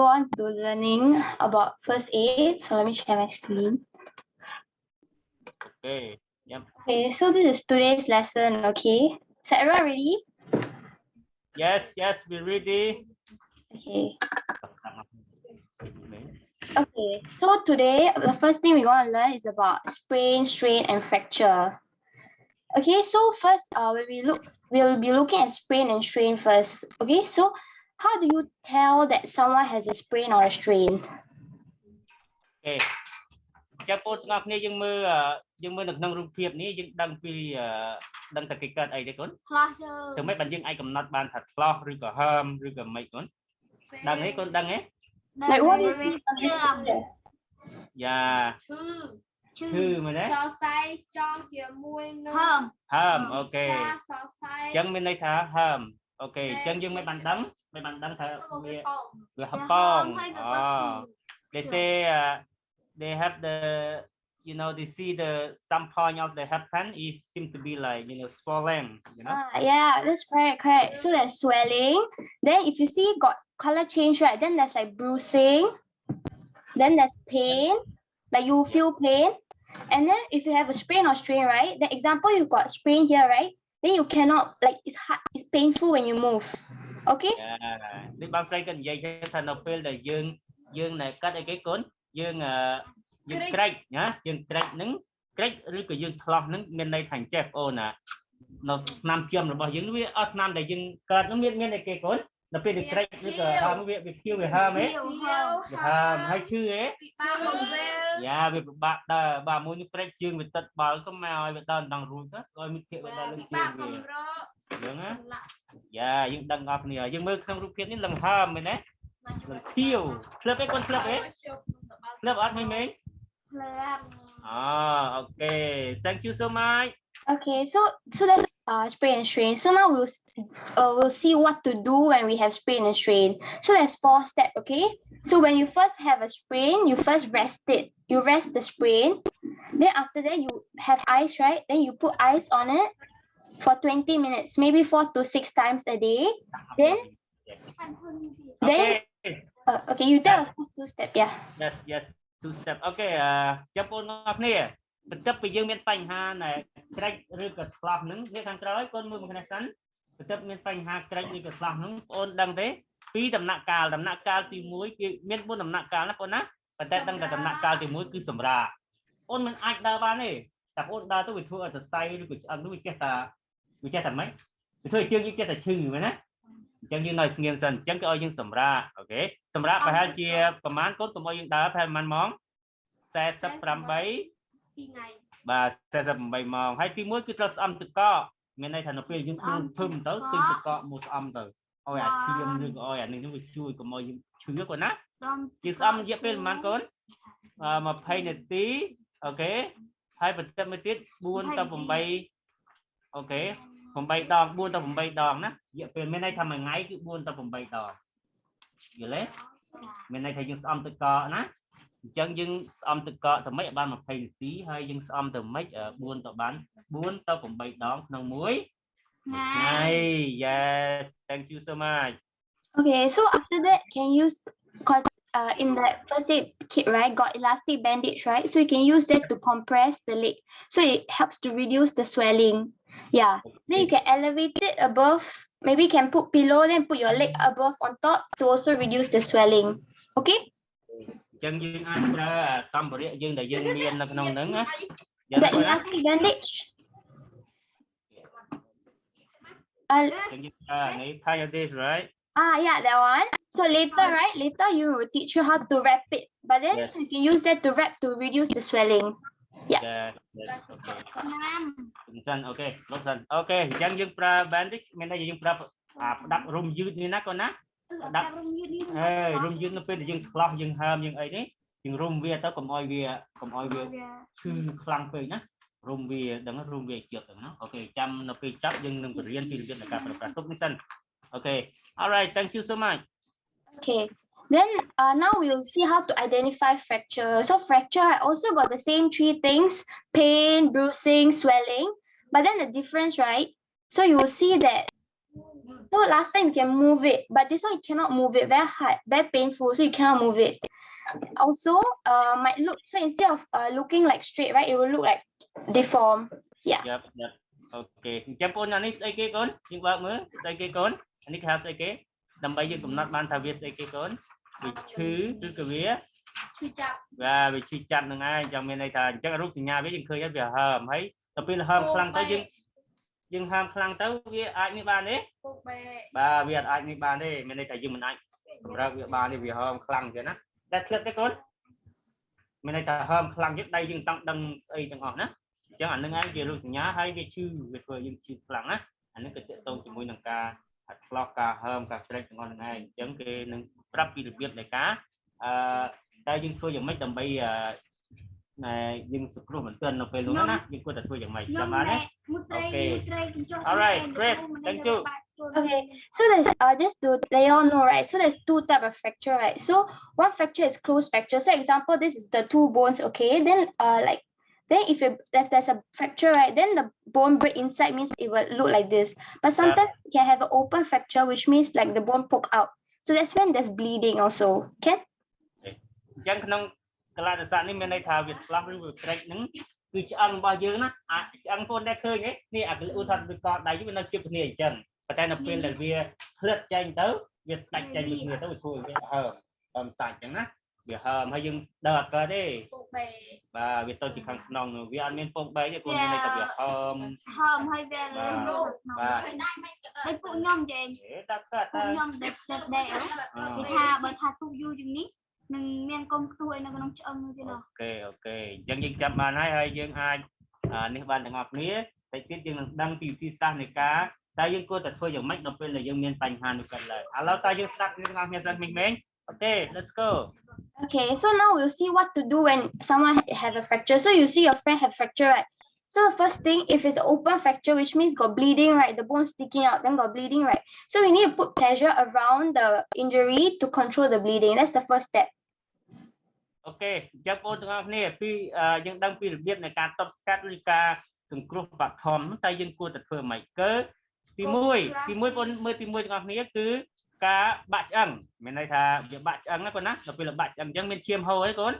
go on to learning about first aid. So let me share my screen. Okay. Yep. Okay, so this is today's lesson. Okay, so everyone ready? Yes, we're ready. Okay. Okay, so today the first thing we're going to learn is about sprain, strain, and fracture. Okay, so first, we'll be looking at sprain and strain first. Okay, so how do you tell that someone has a sprain or a strain? Okay. ចាំបងប្អូនគ្នាយើងមើលនៅក្នុងរូបភាពនេះយើងដឹងពីដឹងតែគេកើតអីទេកូនខ្លះទៅមិនបានយើងអាចកំណត់បានថាឆ្លោះឬក៏ហើមឬក៏មិនកូនដឹងទេកូនដឹងទេ Like what do you see on this picture? យ៉ាឈឺមែនទេសរសៃចងជាមួយនឹងហើមអូខេអញ្ចឹងមានន័យថាហើមអូខេអញ្ចឹងយើងមិនបានដឹងថាវាហប៉ងអូ they say they have the they see the some point of the happen is seem to be like swollen yeah, that's correct. So there's swelling, then if you see got color change, right, then there's like bruising, then there's pain, like you feel pain, and then if you have a sprain or strain, right, the example you got sprain here, right, then you cannot, like, it's hard, it's painful when you move. Okay,នេះបងស្រីក៏និយាយថានៅពេលដែលយើងណែកាត់អីគេកូនយើងក្រេកណាយើងក្រេកនឹងក្រេកឬក៏យើងឆ្លោះនឹងមានន័យថាចេះបងអូនណានៅឆ្នាំជាំរបស់យើងវាអត់ឆ្នាំដែលយើងកើតនឹងមានអីគេកូនដល់ពេលក្រេកឬក៏ហើមវាខៀវវាហើមហ៎វាហើមហើយឈឺហ៎យ៉ាវាពិបាកដើរបាទមួយនេះក្រេកជើងវាទឹកបាល់ក៏មកឲ្យវាដល់ដងរួចទៅឲ្យមានភាកវាដល់លើជើងវាយើងណាយ៉ាយើងដឹងអស់គ្នាយើងមើលក្នុងរូបភាពនេះលំហើមមែនទេលំខៀវក្លឹបអីកូនក្លឹបអីក្លឹបអត់មិនមែនokay, thank you so much. Okay, so that's sprain and strain. So now we'll see what to do when we have sprain and strain. So there's 4 steps, okay? So when you first have a sprain, you first rest it. You rest the sprain. Then after that you have ice, right? Then you put ice on it for 20 minutes, maybe 4 to 6 times a day. Then okay, you tell us 2 steps, yeah. Yes. 2 step អូខេចាំបងប្អូនគ្នាបន្ទាប់ពីយើងមានបញ្ហាណែក្រេចឬក៏ឆ្លោះនឹងនេះខាងក្រោយកូនមើលមួយគ្នាសិនបន្ទាប់មានបញ្ហាក្រេចឬក៏ឆ្លោះនឹងបងប្អូនដឹងទេពីដំណាក់កាលទី1គឺមាន 4 ដំណាក់កាលណាបងប្អូនណាប៉ុន្តែដឹងតែដំណាក់កាលទី1គឺសម្រាកបងប្អូនមិនអាចដើរបានទេតែបងប្អូនដើរទៅវាធ្វើឲ្យសរសៃឬក៏ឆ្អឹងនោះវាចេះតែម៉េចវាធ្វើឲ្យជើងយើងចេះតែឈឺមែនណាអញ្ចឹងយើងនៅស្ងៀមសិនអញ្ចឹងគេឲ្យយើងសម្រាកអូខេសម្រាកប្រហែលជាប្រហែលកូនកុំឲ្យយើងដើរប្រហែលប៉ុន្មានម៉ោង48បាទ48ម៉ោងហើយទី1គឺត្រូវស្អំទឹកកកមានន័យថានៅពេលយើងធ្វើទៅទិញទឹកកកមកស្អំទៅឲ្យអាឈាមឬក៏ឲ្យអានេះវាជួយកុំឲ្យយើងឈឺកូនណាយើងស្អំរយៈពេលប្រហែលកូន20នាទីអូខេហើយបន្ទាប់មកទៀត4ទៅ8អូខេ8ដង4ទៅ8ដងណារយៈពេលមានន័យថាមួយថ្ងៃគឺ4ទៅ8ដងយល់ទេមានន័យថាយើងស្អំទឹកកកណាអញ្ចឹងយើងស្អំទឹកកកទៅម៉េចឲ្យបាន20នាទីហើយយើងស្អំទៅម៉េច4ទៅ8ដងក្នុងមួយថ្ងៃ Yes, thank you so much. Okay, so after that can use because in that first aid kit, right, got elastic bandage, right? So you can use that to compress the leg. So it helps to reduce the swelling. Yeah. Then you can elevate it above. Maybe you can put pillow, then put your leg above on top to also reduce the swelling. Okay? ចឹងយើងអាចប្រើសម្ភារៈយើងដែលយើងមាននៅក្នុងហ្នឹងណា The elastic bandage. ចឹងយើងប្រើនេះ tie this right yeah, that one. So later you will teach you how to wrap it, but then so you can use that to wrap to reduce the swelling. Yeah. Okay. Okay អញ្ចឹងយើងប្រើ bandage មានន័យយើងប្រើផ្ដាប់រុំយឺតនេះណាកូនណាដាក់រុំយឺតនៅពេលដែលយើងឆ្លោះយើងហើមយើងអីនេះយើងរុំវាទៅកុំឲ្យវាឈឺខ្លាំងពេកណារុំវាដឹងរុំវាជាប់ទៅណាអូខេចាំនៅពេលចាប់យើងនឹងបរៀនពីរបៀបនៃការប្រើប្រាស់ទុកនេះសិនអូខេ Alright, thank you so much. Okay. Then now we'll see how to identify fracture. So fracture, I also got the same 3 things: pain, bruising, swelling. But then the difference, right? So you will see that So last time you can move it, but this one you cannot move it. Very hard, very painful. So you cannot move it. Also, might look so instead of looking like straight, right? It will look like deformed. Yeah. Yep. Okay.ចាំបងអានេះស្អីគេកូនយើងបើកមើលស្អីគេកូនអានេះគេហៅស្អីគេដើម្បីយើងកំណត់បានថាវាស្អីគេកូនវាឈឺឬក៏វាឈឺចាប់បាទវាឈឺចាប់ហ្នឹងឯងចាំមានន័យថាអញ្ចឹងរូបសញ្ញាវាយើងឃើញហើយវាហើមហើយដល់ពេលហើមខ្លាំងទៅយើងហើមខ្លាំងទៅវាអាចនេះបានទេបាទវាអាចនេះបានទេមានន័យថាយើងមិនអាចកម្រើកវាបានទេវាហើមខ្លាំងអញ្ចឹងណាតែធ្លាប់ទេកូនមានន័យថាហើមខ្លាំងទៀតដៃយើងដឹងស្អីទាំងអស់ណាអញ្ចឹងអានឹងឯងជារូបសញ្ញាហើយវាឈឺវាធ្វើយើងឈឺខ្លាំងណាអានេះក៏ទាក់ទងជាមួយនឹងការឆ្លោះការហើមការស្រែកទាំងអស់ហ្នឹងឯងអញ្ចឹងគេនឹងប្រាប់ពីរបៀបនៃការតែយើងធ្វើយ៉ាងម៉េចដើម្បីយើងសង្គ្រោះមិនទាន់នៅពេលនោះណាយើងគួរតែធ្វើយ៉ាងម៉េចចាំបានទេ Okay alright great thank you Okay, so there's just to let you all know, right? So there's two type of fracture, right? So one fracture is closed fracture. So example, this is the two bones, okay? Then then if there's a fracture, right, then the bone break inside means it will look like this. But sometimes you can have an open fracture, which means like the bone poke out. So that's when there's bleeding also. Okay? អញ្ចឹងក្នុងកលៈសាស្ត្រនេះមានន័យថាវាឆ្លោះឬវាក្រេកហ្នឹងគឺឆ្អឹងរបស់យើងណាឆ្អឹងបងតែឃើញទេនេះអាឧទាហរណ៍វាកដដៃវានៅជិតគ្នាអញ្ចឹងប៉ុន្តែនៅពេលដែលវាផ្លិតចេញទៅវាដាច់ចេញពីគ្នាទៅវាធ្វើវាហើមសាច់អញ្ចឹងណាវាហើមហើយយើងដើរអត់កើតទេបាទវាទៅទីខាងក្នុងវាអត់មានពងបែកទេព្រោះមានន័យថាវាហើមហើយវារោគបាទហើយពួកខ្ញុំចេញតែពួកខ្ញុំដែលគេថាបើថាទុកយូរជាងនេះនឹងមានកុំខ្ទួយនៅក្នុងឆ្អឹងទៀតអូខេអញ្ចឹងយើងចាប់បានហើយយើងអាចនេះបានទាំងអស់គ្នាតែទៀតយើងនឹងដឹងពីវិធីសាស្ត្រនៃការតែយើងគួរតែធ្វើយ៉ាងម៉េចដល់ពេលដែលយើងមានបញ្ហានោះកើតឡើងឥឡូវតើយើងស្ដាប់ទាំងអស់គ្នាសិនមិញOkay, let's go. Okay, so now we'll see what to do when someone have a fracture. So you see your friend have fracture, right? So the first thing, if it's open fracture, which means got bleeding, right? The bone sticking out, then got bleeding, right? So we need to put pressure around the injury to control the bleeding. That's the first step. Okay, ចាំបងទាំងអស់គ្នាពីយើងដឹងពីរបៀបនៃការតបស្កាត់ឬការសង្គ្រោះបឋមតែយើងគួរតែធ្វើម៉េចគឺទី1បងមើលទី1ទាំងអស់គ្នាគឺការបាក់ឆ្អឹងមានន័យថាវាបាក់ឆ្អឹងណាកូនណាដល់ពេលបាក់ឆ្អឹងអញ្ចឹងមានឈាមហូរហើយកូន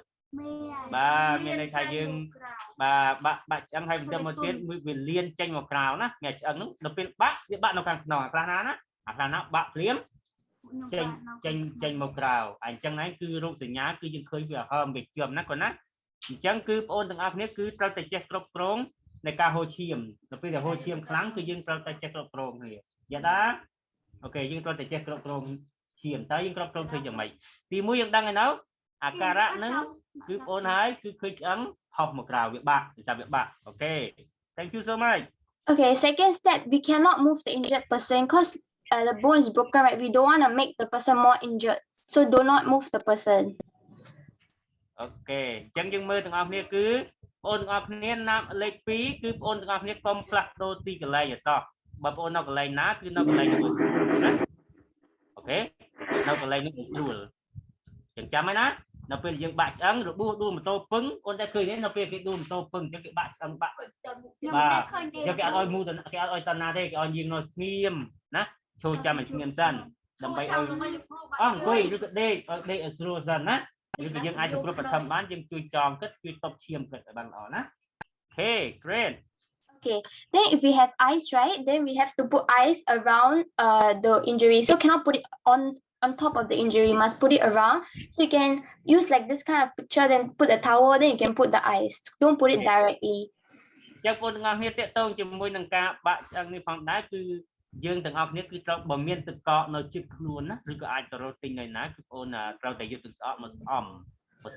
បាទមានន័យថាយើងបាទបាក់ឆ្អឹងហើយបន្ទាប់មកទៀតវាលៀនចេញមកក្រៅណាអ្នកឆ្អឹងនោះដល់ពេលបាក់វាបាក់នៅខាងក្នុងអាខ្លះណាអាខ្លះណាបាក់ភ្លាមចេញមកក្រៅអញ្ចឹងហ្នឹងគឺរូបសញ្ញាគឺយើងឃើញវាហើមវាជាប់ណាកូនណាអញ្ចឹងគឺបងប្អូនទាំងអស់គ្នាគឺត្រូវតែចេះគ្រប់គ្រងในការហូរឈាមដល់ពេលដែលហូរឈាមខ្លាំងគឺយើងត្រូវតែចេះគ្រប់គ្រងគ្នាយ៉ាដាអូខេយើងត្រូវតែចេះគ្រប់គ្រងឈាមតើយើងគ្រប់គ្រងធ្វើយ៉ាងម៉េចទី1យើងដឹងហើយនៅអាការៈហ្នឹងគឺបងប្អូនហើយគឺឃើញឆ្អឹងហោះមកក្រៅវាបាក់វាបាក់អូខេ thank you so much Okay, second step, we cannot move the injured person because the bone is broken, right? We don't want to make the person more injured, so do not move the person. Okay, អញ្ចឹងយើងមើលទាំងអស់គ្នាគឺបងទាំងអស់គ្នាណាំលេខ2គឺបងទាំងអស់គ្នាកុំផ្លាស់ប្ដូរទីកន្លែងអសោះបើបងនៅកន្លែងណាគឺនៅកន្លែងនោះស្រួលណាអូខេនៅកន្លែងនោះស្រួលចឹងចាំហើយណានៅពេលយើងបាក់ឆ្អឹងរបួសដួលម៉ូតូពឹងអូនតែឃើញទេនៅពេលគេដួលម៉ូតូពឹងចឹងគេបាក់ឆ្អឹងបាក់បាទចឹងគេអត់ឲ្យមូទៅគេអត់ឲ្យតាណាទេគេឲ្យយើងនៅស្ងៀមណាចូលចាំឲ្យស្ងៀមសិនដើម្បីឲ្យអង្គុយឬក៏ដេកឲ្យស្រួលសិនណាឬក៏យើងអាចសង្គ្រោះបឋមបានយើងជួយចងគិតជួយតបឈាមគិតឲ្យបានល្អណា Okay great Okay, then if we have ice, right, then we have to put ice around the injury. So cannot put it on top of the injury, must put it around. So you can use like this kind of picture, then put a towel, then you can put the ice. Don't put it directly. ចឹងបងទាំងអស់គ្នាតេតងជាមួយនឹងការបាក់ឆ្អឹងនេះផងដែរគឺយើងទាំងអស់គ្នាគឺត្រូវបើមានទឹកកកនៅជិតខ្លួនណាឬក៏អាចទៅរកទិញនៅណាគឺបងត្រូវតែយកទឹកស្អកមកស្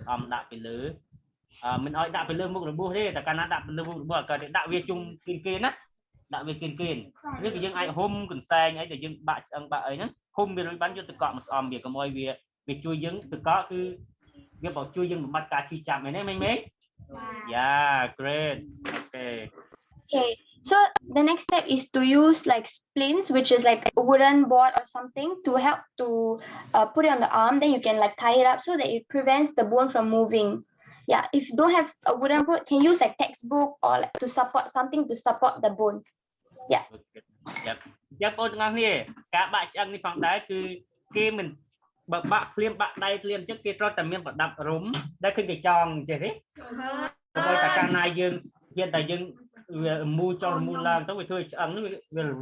អំដាក់ពីលើមិនឲ្យដាក់ពីលើមុខរបួសទេតែកាលណាដាក់ពីលើមុខរបួសក៏ដាក់វាជុំគេណាដាក់វាគេឬក៏យើងអាចហុំកន្សែងអីដែលយើងបាក់ឆ្អឹងបាក់អីហ្នឹងហុំវារួចបានយកទឹកកកមកស្អំវាកុំឲ្យវាជួយយើងទឹកកកគឺវាបើជួយយើងបំបត្តិការឈឺចាប់មែនទេមិញYeah great Okay so the next step is to use like splints, which is like a wooden board or something to help to put it on the arm. Then you can like tie it up so that it prevents the bone from moving. Yeah, if you don't have a wooden board, can use like textbook or like to support something to support the bone. Yeah. Chắc ôn ngang nè cả bạn ăn đi phòng đá cứ kia mình bạn liêm trước kia cho tầm miên vật đập rúm đây khi cái tròn vậy đấy đây cả càng này dương hiện tại dương mua cho mua làm tới thôi ăn nó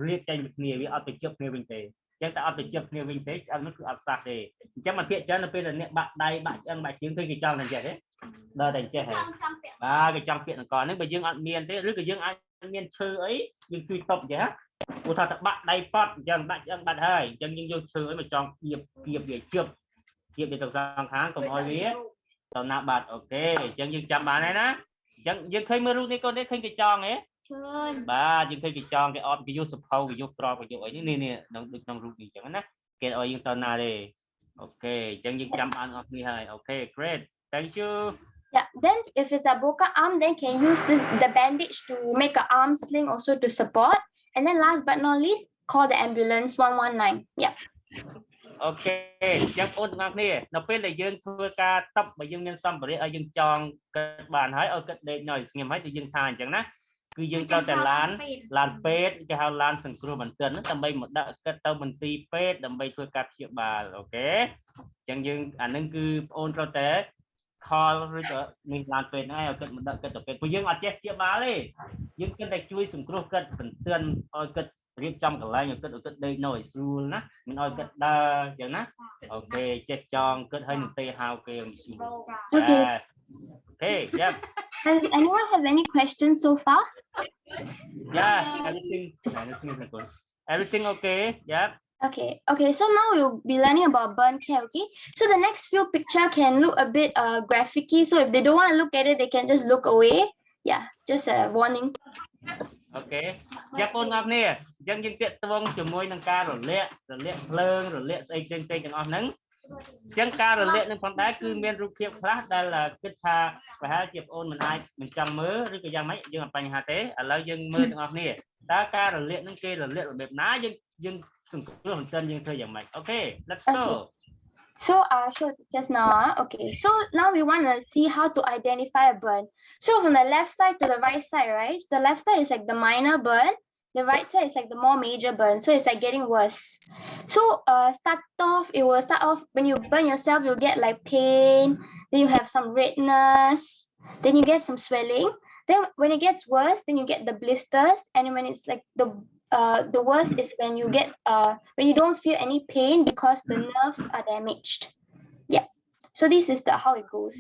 liệt tranh một nghề bị ăn từ trước nghề kinh tế chắc ta ăn từ trước nghề kinh tế ăn nó cứ ăn sạch thì chắc mà thiện cho nó bây giờ nè bạn đây bạn ăn bạn chiến khi cái tròn này vậy đấy đây thành chơi ba cái trong chuyện còn nếu mà dương ăn miên thế rồi cái dương ăn miên chơi ấy nhưng truy tập vậy á cô thật bạn đây pot chân bạn hơi chân nhưng vô chơi mà trong nghiệp để trước nghiệp để được sang tháng còn oi vía tao nạp bạn ok chân nhưng chăm bạn này đó chân nhưng khi mưa luôn đi con đấy khi cái tròn ấy ba nhưng khi cái tròn cái om cái vô sập hậu cái vô pro cái vô ấy nè đang được đang rút gì chẳng á cái oi nhưng tao nào đi ok chân nhưng chăm bạn of đi hơi ok great thank you. Yeah, then if it's a broken arm, then can use the bandage to make an arm sling also to support. And then last but not least, call the ambulance 119. Yeah. Ok, chắc ôn ngạc nè, nó bên là dương thưa ca tập mà dương nhân xong bởi ở dương tròn các bạn hãy ở cách để nói nghe mấy thì dương than chẳng nè, cứ dương choแต่ลานเป็ดcái hàoลานสังครูมันเตือนทำไมหมดได้ก็เติมมันตีเป็ดทำไมช่วยกับเชียบาโอเคจังdươngอันนั้นคือโอนเราแต่คอหรือก็มีลานเป็ดให้เอาเกิดมันได้เกิดแต่เป็ดพอdươngอาจจะเชียบาเลยdươngก็ได้ช่วยสังครูเกิดมันเตือนเอาเกิดរៀបចំកន្លែងឲ្យគិតដេកនៅឲ្យស្រួលណាមិនឲ្យគិតដើរអញ្ចឹងណាអូខេចេះចងគិតឲ្យនឹងទេហៅគេឲ្យស្រួល Okay yeah Does anyone have any questions so far? Yeah everything okay yeah Okay, so now we'll be learning about burn care, okay? So the next few picture can look a bit graphic-y, so if they don't want to look at it, they can just look away. Yeah, just a warning. Ok, chắc ôn ngọc nè, dân dân tiện tuông cho môi nâng ca rồi lệ lơn rồi lệ xây trên trên ngọn nắng, chân ca rồi lệ nâng phong đá cứ miền rục kiệp khác đây là kết tha và hai chiếc ôn mình ai mình chăm mớ rồi cái giang mấy dương bành hà tế ở lâu dân mơ ngọc nè, ta ca rồi lệ nâng kê rồi lệ rồi bẹp ná dân sừng cửa hồn chân dân thời dạng mạch, ok, let's go. So sure, just now, okay. So now we want to see how to identify a burn. So from the left side to the right side, right? The left side is like the minor burn. The right side is like the more major burn. So it's like getting worse. So it will start off when you burn yourself, you'll get like pain. Then you have some redness. Then you get some swelling. Then when it gets worse, then you get the blisters. And when it's like the worst is when you get when you don't feel any pain because the nerves are damaged. Yeah. So this is how it goes.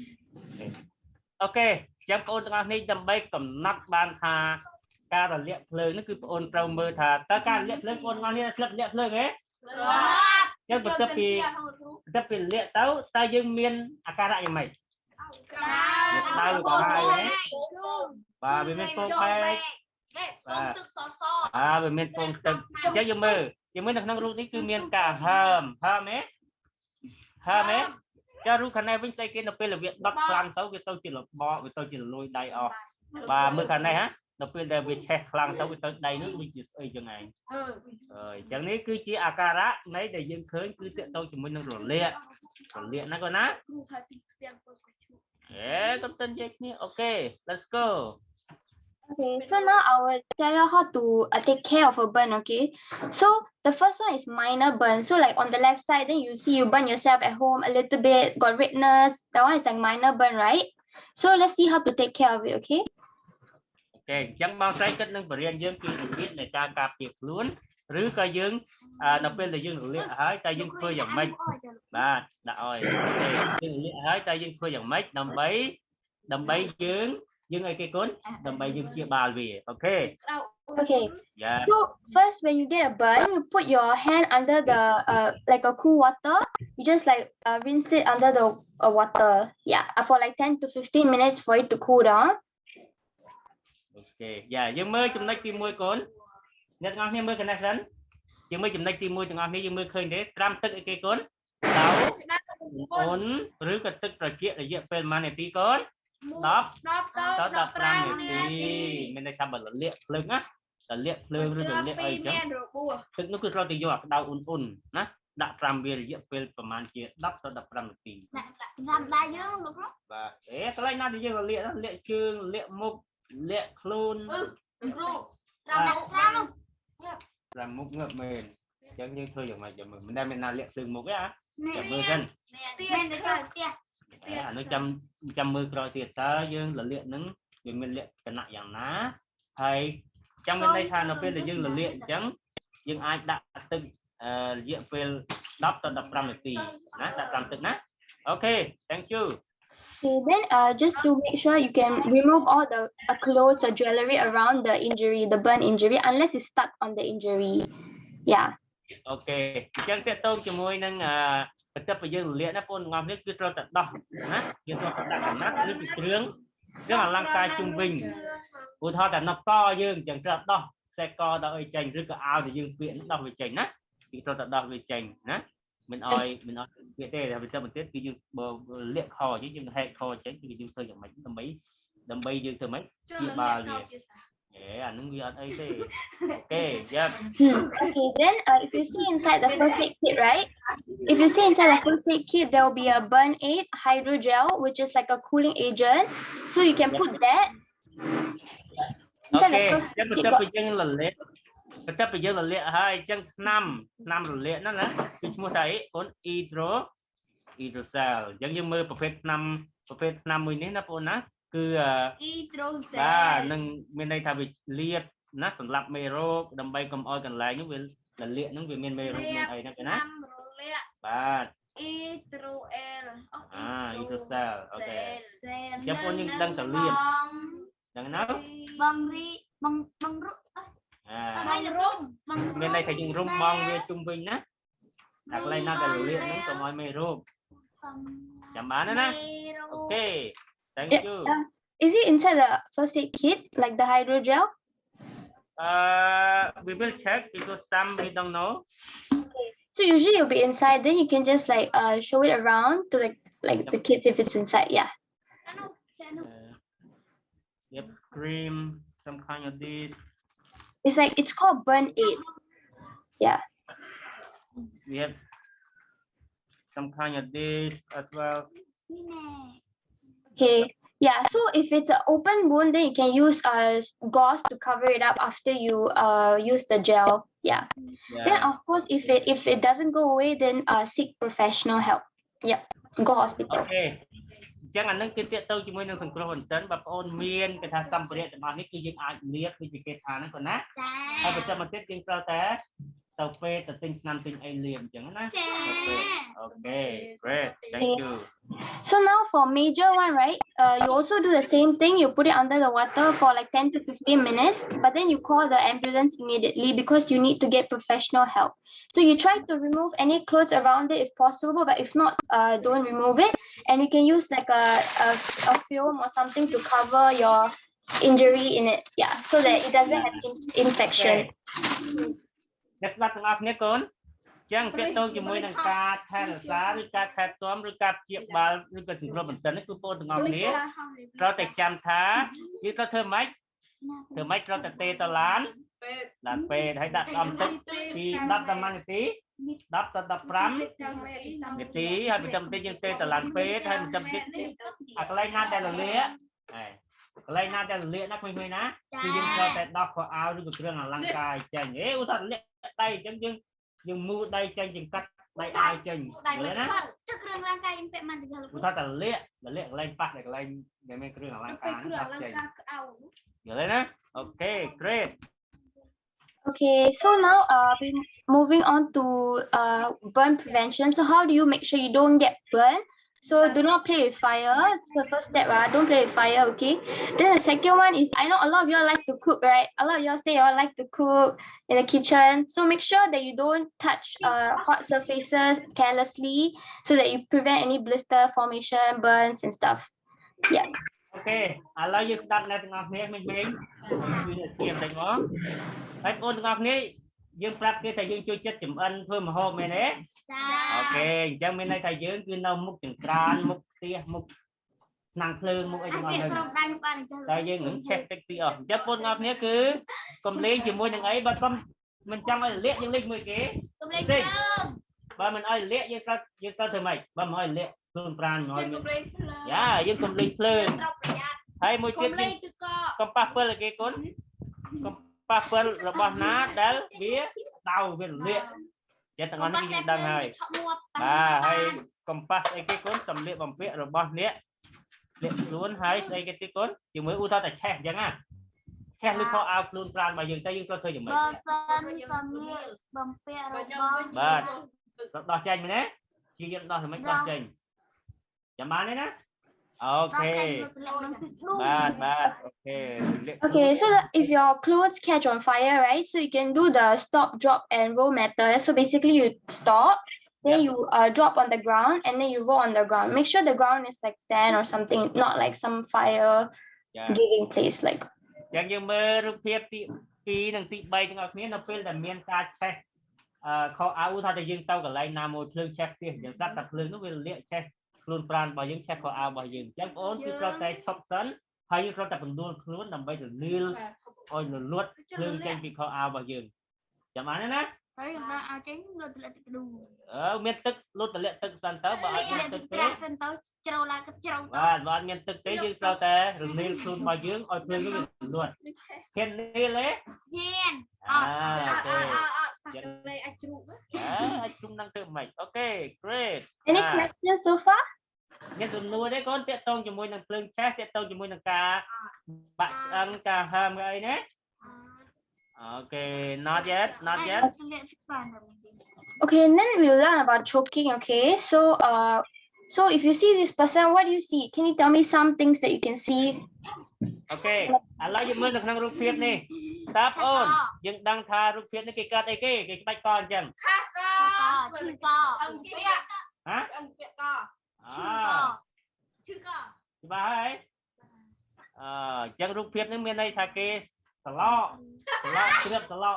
Okay. Chắc ôn ngọc này đầm bay cầm nắp ban thà ca là liệp lời nó cứ ôn trâu mơ thà ta ca liệp lời ôn ngọc này liệp lời ấy. Chắc bật tập bị liệp táo ta dương miên ca lại mày. Tao được cả hai đấy. Và bên phong bay. Bên miền phongตึกchắc dương mơ được năng lúcนี้คือmiền cả hầm ấy choรู้khả năng vinh say kia nóเป็นviệc đắp khăn tấu cái tấu chỉ là bò với tấu chỉ là lôi đầy ọt và mưa khả năng hả nóเป็นviệc che khăn tấu cái tấu đầy nước mình chỉ xây cho ngày rồi chẳngนี้cứ chỉ akara mấy để dân khơi cứ tiện tấu chỉ mình nó rồi liệt nó coi ná con tên chết nhé ok let's go. Okay, so now I will tell you how to take care of a burn, okay? So the first one is minor burn. So like on the left side, then you see you burn yourself at home a little bit, got redness. That one is like minor burn, right? So let's see how to take care of it, okay? Okay, chẳng bao say kết nâng bền dương khi biết này ca cạp tiệc luôn, rứ coi dương, nó bên là dương liệt hái tay dương phơi dòng mây, ba đã rồi, dương liệt hái tay dương phơi dòng mây, đầm bấy dương ấy cái cốn, đầm bấy dương chia ba về, okay. Okay. Yeah. So first, when you get a burn, you put your hand under the like a cool water. You just like rinse it under the water. Yeah, for like 10 to 15 minutes for it to cool down. Okay. Yeah, dương mơ chùm nách tim môi cốn. Nhật ngon thêm mơ cái này sẵn. Dương mơ chùm nách tim môi từ ngon thêm dương mơ khơi thế. Tram tức cái cốn. Sáu. Cốn. Rứ cái tức rồi chuyện là dựa phên mà này tí cốn. Đọc ram này tí. Mình đây xăm bảo là liệt lưng á. Là liệt lưng rồi liệt ấy chứ. Tức nó cứ lo thì vô đau un ná. Đặt ram bia dựa phênประมาณ chia đắp ram này tí. Ram đai dương lúc đó. Và cái này nào thì dương là liệt chương, liệt mục. Liệt luôn. Ram không? 5 មុខងើបមែនអញ្ចឹងយើងធ្វើយ៉ាងម៉េចមើលមិនដែលមានណាលាក់ភ្លើងមុខទេចាំមើលសិនអានោះចាំមើលក្រោយទៀតតើយើងលលាកនឹងវាមានលក្ខណៈយ៉ាងណាហើយចាំមានន័យថានៅពេលដែលយើងលលាកអញ្ចឹងយើងអាចដាក់ទឹករយៈពេល10 ទៅ 15 នាទីណាដាក់តាមទឹកណា Okay thank you Okay, then just to make sure you can remove all the clothes or jewelry around the injury, the burn injury, unless it's stuck on the injury. Yeah. Okay អញ្ចឹងតើតើជាមួយនឹងបន្ទាប់ពីយើងលលាកណាបងប្អូននេះគឺត្រូវតែដោះណាយើងត្រូវតែដាក់កំណាត់ឬពីគ្រឿងអលង្ការជុំវិញឧទាហរណ៍តែណប់កយើងអញ្ចឹងត្រូវដោះខ្សែកដល់អីចេញឬក៏អាវដែលយើងពាក់នឹងដោះវាចេញណាគឺត្រូវតែដោះវាចេញណាមិនអោយពាក្យទេតែបន្ទាប់គឺយើងលាកខយើងហែកខចេញគឺយើងធ្វើយ៉ាងម៉េចដើម្បីយើងធ្វើម៉េចជាបាលវាអានឹងវាអត់អីទេ Okay yep Okay then if you see inside the first aid kit right if you see inside the first aid kit there will be a burn aid hydrogel which is like a cooling agent so you can put that Okay ចាំបន្ទាប់ពីយើងលលាកបន្ទាប់ពីយើងលលាកហើយអញ្ចឹងថ្នាំរលាកហ្នឹងណាគឺឈ្មោះថាអីបង hydrocell អញ្ចឹងយើងមើលប្រភេទថ្នាំមួយនេះណាបងណាគឺ hydrocell បាទនឹងមានន័យថាវាលាបណាសម្រាប់មេរោគដើម្បីកុំឲ្យកន្លែងនោះវាលលាកហ្នឹងវាមានមេរោគមានអីណាបងណាបាទ hydrocell Okay ចាំបងយើងដឹងតែលាបដឹងណាបងរុកមានន័យថាយើងរុំបងវាជុំវិញណាតែកន្លែងណាដែលលាកហ្នឹងកុំឲ្យមេរោគចាំបានណា Okay thank you is it inside the first aid kit like the hydrogel we will check because some we don't know okay. So usually it'll be inside then you can just like show it around to like the kids if it's inside yeah yep scream some kind of this it's called burn aid yeah we have some kind of this as well okay yeah so if it's an open wound then you can use gauze to cover it up after you use the gel yeah then of course if it doesn't go away then seek professional help yep go hospital okay ចឹងអានឹងគឺទាក់ទងជាមួយនឹងសង្គ្រោះបន្តិនបងប្អូនមានគេថាសម្ភារៈទាំងអស់នេះគឺយើងអាចលាបដូចពីគេថាហ្នឹងគាត់ណាហើយបន្តមកទៀតយើងត្រូវតែទៅពេទ្យទៅទិញថ្នាំទិញអីលាបអញ្ចឹងណា Okay great thank you so now for major one right you also do the same thing you put it under the water for like 10 to 15 minutes but then you call the ambulance immediately because you need to get professional help so you try to remove any clothes around it if possible but if not don't remove it and you can use like a film or something to cover your injury in it yeah so that it doesn't have infectionអ្នកស្ដាប់ទាំងអស់គ្នាកូនចឹងទាក់ទងជាមួយនឹងការថែរក្សាឬការថែទាំឬការព្យាបាលឬក៏សង្គ្រោះបន្តិននេះគឺបងប្អូនទាំងអស់គ្នាត្រូវតែចាំថាយើងត្រូវធ្វើម៉េចត្រូវតែទេទៅឡានពេទ្យហើយដាក់ស្អំទឹកពី10ដល់15នាទី10ទៅ15នាទីហើយបន្តមកទៀតយើងទេទៅឡានពេទ្យហើយបន្តមកទៀតអាកន្លែងណាដែលរលាកហើយកន្លែងណាដែលរលាកណាឃើញណាគឺយើងត្រូវតែដោះខោអាវឬក៏គ្រឿងអលង្ការចេញឧទាហរណ៍លាកដៃអញ្ចឹងយើងមូលដៃចេញយើងកាត់ដៃអាវចេញយល់ណាចុះគ្រឿងអលង្ការយើងពាក់មិនទៅលោកឧទាហរណ៍តែលាកកន្លែងប៉ះតែកន្លែងដែលមានគ្រឿងអលង្ការហ្នឹងដោះចេញយល់ណា Okay great okay so now we're moving on to burn prevention so how do you make sure you don't get burned so do not play with fire it's the first step don't play with fire okay then the second one is I know a lot of y'all like to cook right a lot of y'all say y'all like to cook in the kitchen so make sure that you don't touch hot surfaces carelessly so that you prevent any blister formation burns and stuff yeah okay ឥឡូវយើងស្ដាប់អ្នកទាំងអស់គ្នាមិញគឺធៀបតែហ្មងហើយបងប្អូនទាំងអស់គ្នាយើងប្រាប់គេថាយើងជួយចិត្តចំអិនធ្វើម្ហូបមែនទេអូខេអញ្ចឹងមានន័យថាយើងគឺនៅមុខចង្ក្រានមុខផ្ទះមុខឆ្នាំងភ្លើងមុខអីទាំងអស់ហ្នឹងតែយើងនឹងឆេះតិចទីអស់អញ្ចឹងបងប្អូនទាំងអស់គ្នាគឺកុំលេងជាមួយនឹងអីបើមិនចង់ឲ្យលាកយើងលេងមួយគេកុំលេងភ្លើងបើមិនឲ្យលាកយើងត្រូវធ្វើម៉េចបើមិនឲ្យលាកខ្លួនប្រាណមិនឲ្យយ៉ាយើងកុំលេងភ្លើងហើយមួយទៀតកុំប៉ះពិលឲ្យគេកូនកុំប៉ះពិលរបស់ណាដែលវា đau bên liệt chết tầng ngón cái đang hay hay compass ấy cái cuốn sầm liệt bằng vẽ rồi bao liệt liệt luôn hay xây cái cuốn chỉ mới u thao tại che chẳng à che lưu kho ao luôn plan mà dừng tay dừng cơ thôi dừng mày ba đo chanh mày nè chỉ nhận đo thì mấy đo chanh chấm bán đấy nè okay bad okay Okay, so if your clothes catch on fire, right, so you can do the stop, drop and roll method. So basically you stop, then you drop on the ground and then you roll on the ground. Make sure the ground is like sand or something, not like some fire giving place like. Chẳng như mơ rụp phiếp tí nâng tí bay ngọc miếng nó phê là miên ta check kho áo thay thì dương tao cả lại nằm một lưng check tiền chẳng sát tập lưng nó về liệ check luôn plan bảo dương check kho áo bảo dương chắc ổn chứ cho tay chọc sẵn hay như cho tập phần đuôn luôn nằm bay từ nil ôi nó luốt lưng trên bị kho áo bảo dương chẳng án nè miên tức luôn từ lệ tức sẵn tớ bảo miên tức tế và miên tức tế dương tao tế rồi nil luôn bảo dương ôi lưng nó bị luốt khen nil ấy anh Trung đang tự mạch. Okay, great. Any questions so far? Nghe tụi nuôi đấy con tiết tông cho môi năng phương chat tiết tông cho môi năng ca bạn ăn ca hàm cái nhé. Okay, not yet. Okay, and then we'll learn about choking. Okay, so so if you see this person, what do you see? Can you tell me some things that you can see? Okay, allow you move năng rút phiếp nè. Tap on, nhưng đang tha rút phiếp cái cắt cái bạch con chẳng. Hả? Chữ ba ấy. Chẳng rút phiếp nên bên đây thà cái slot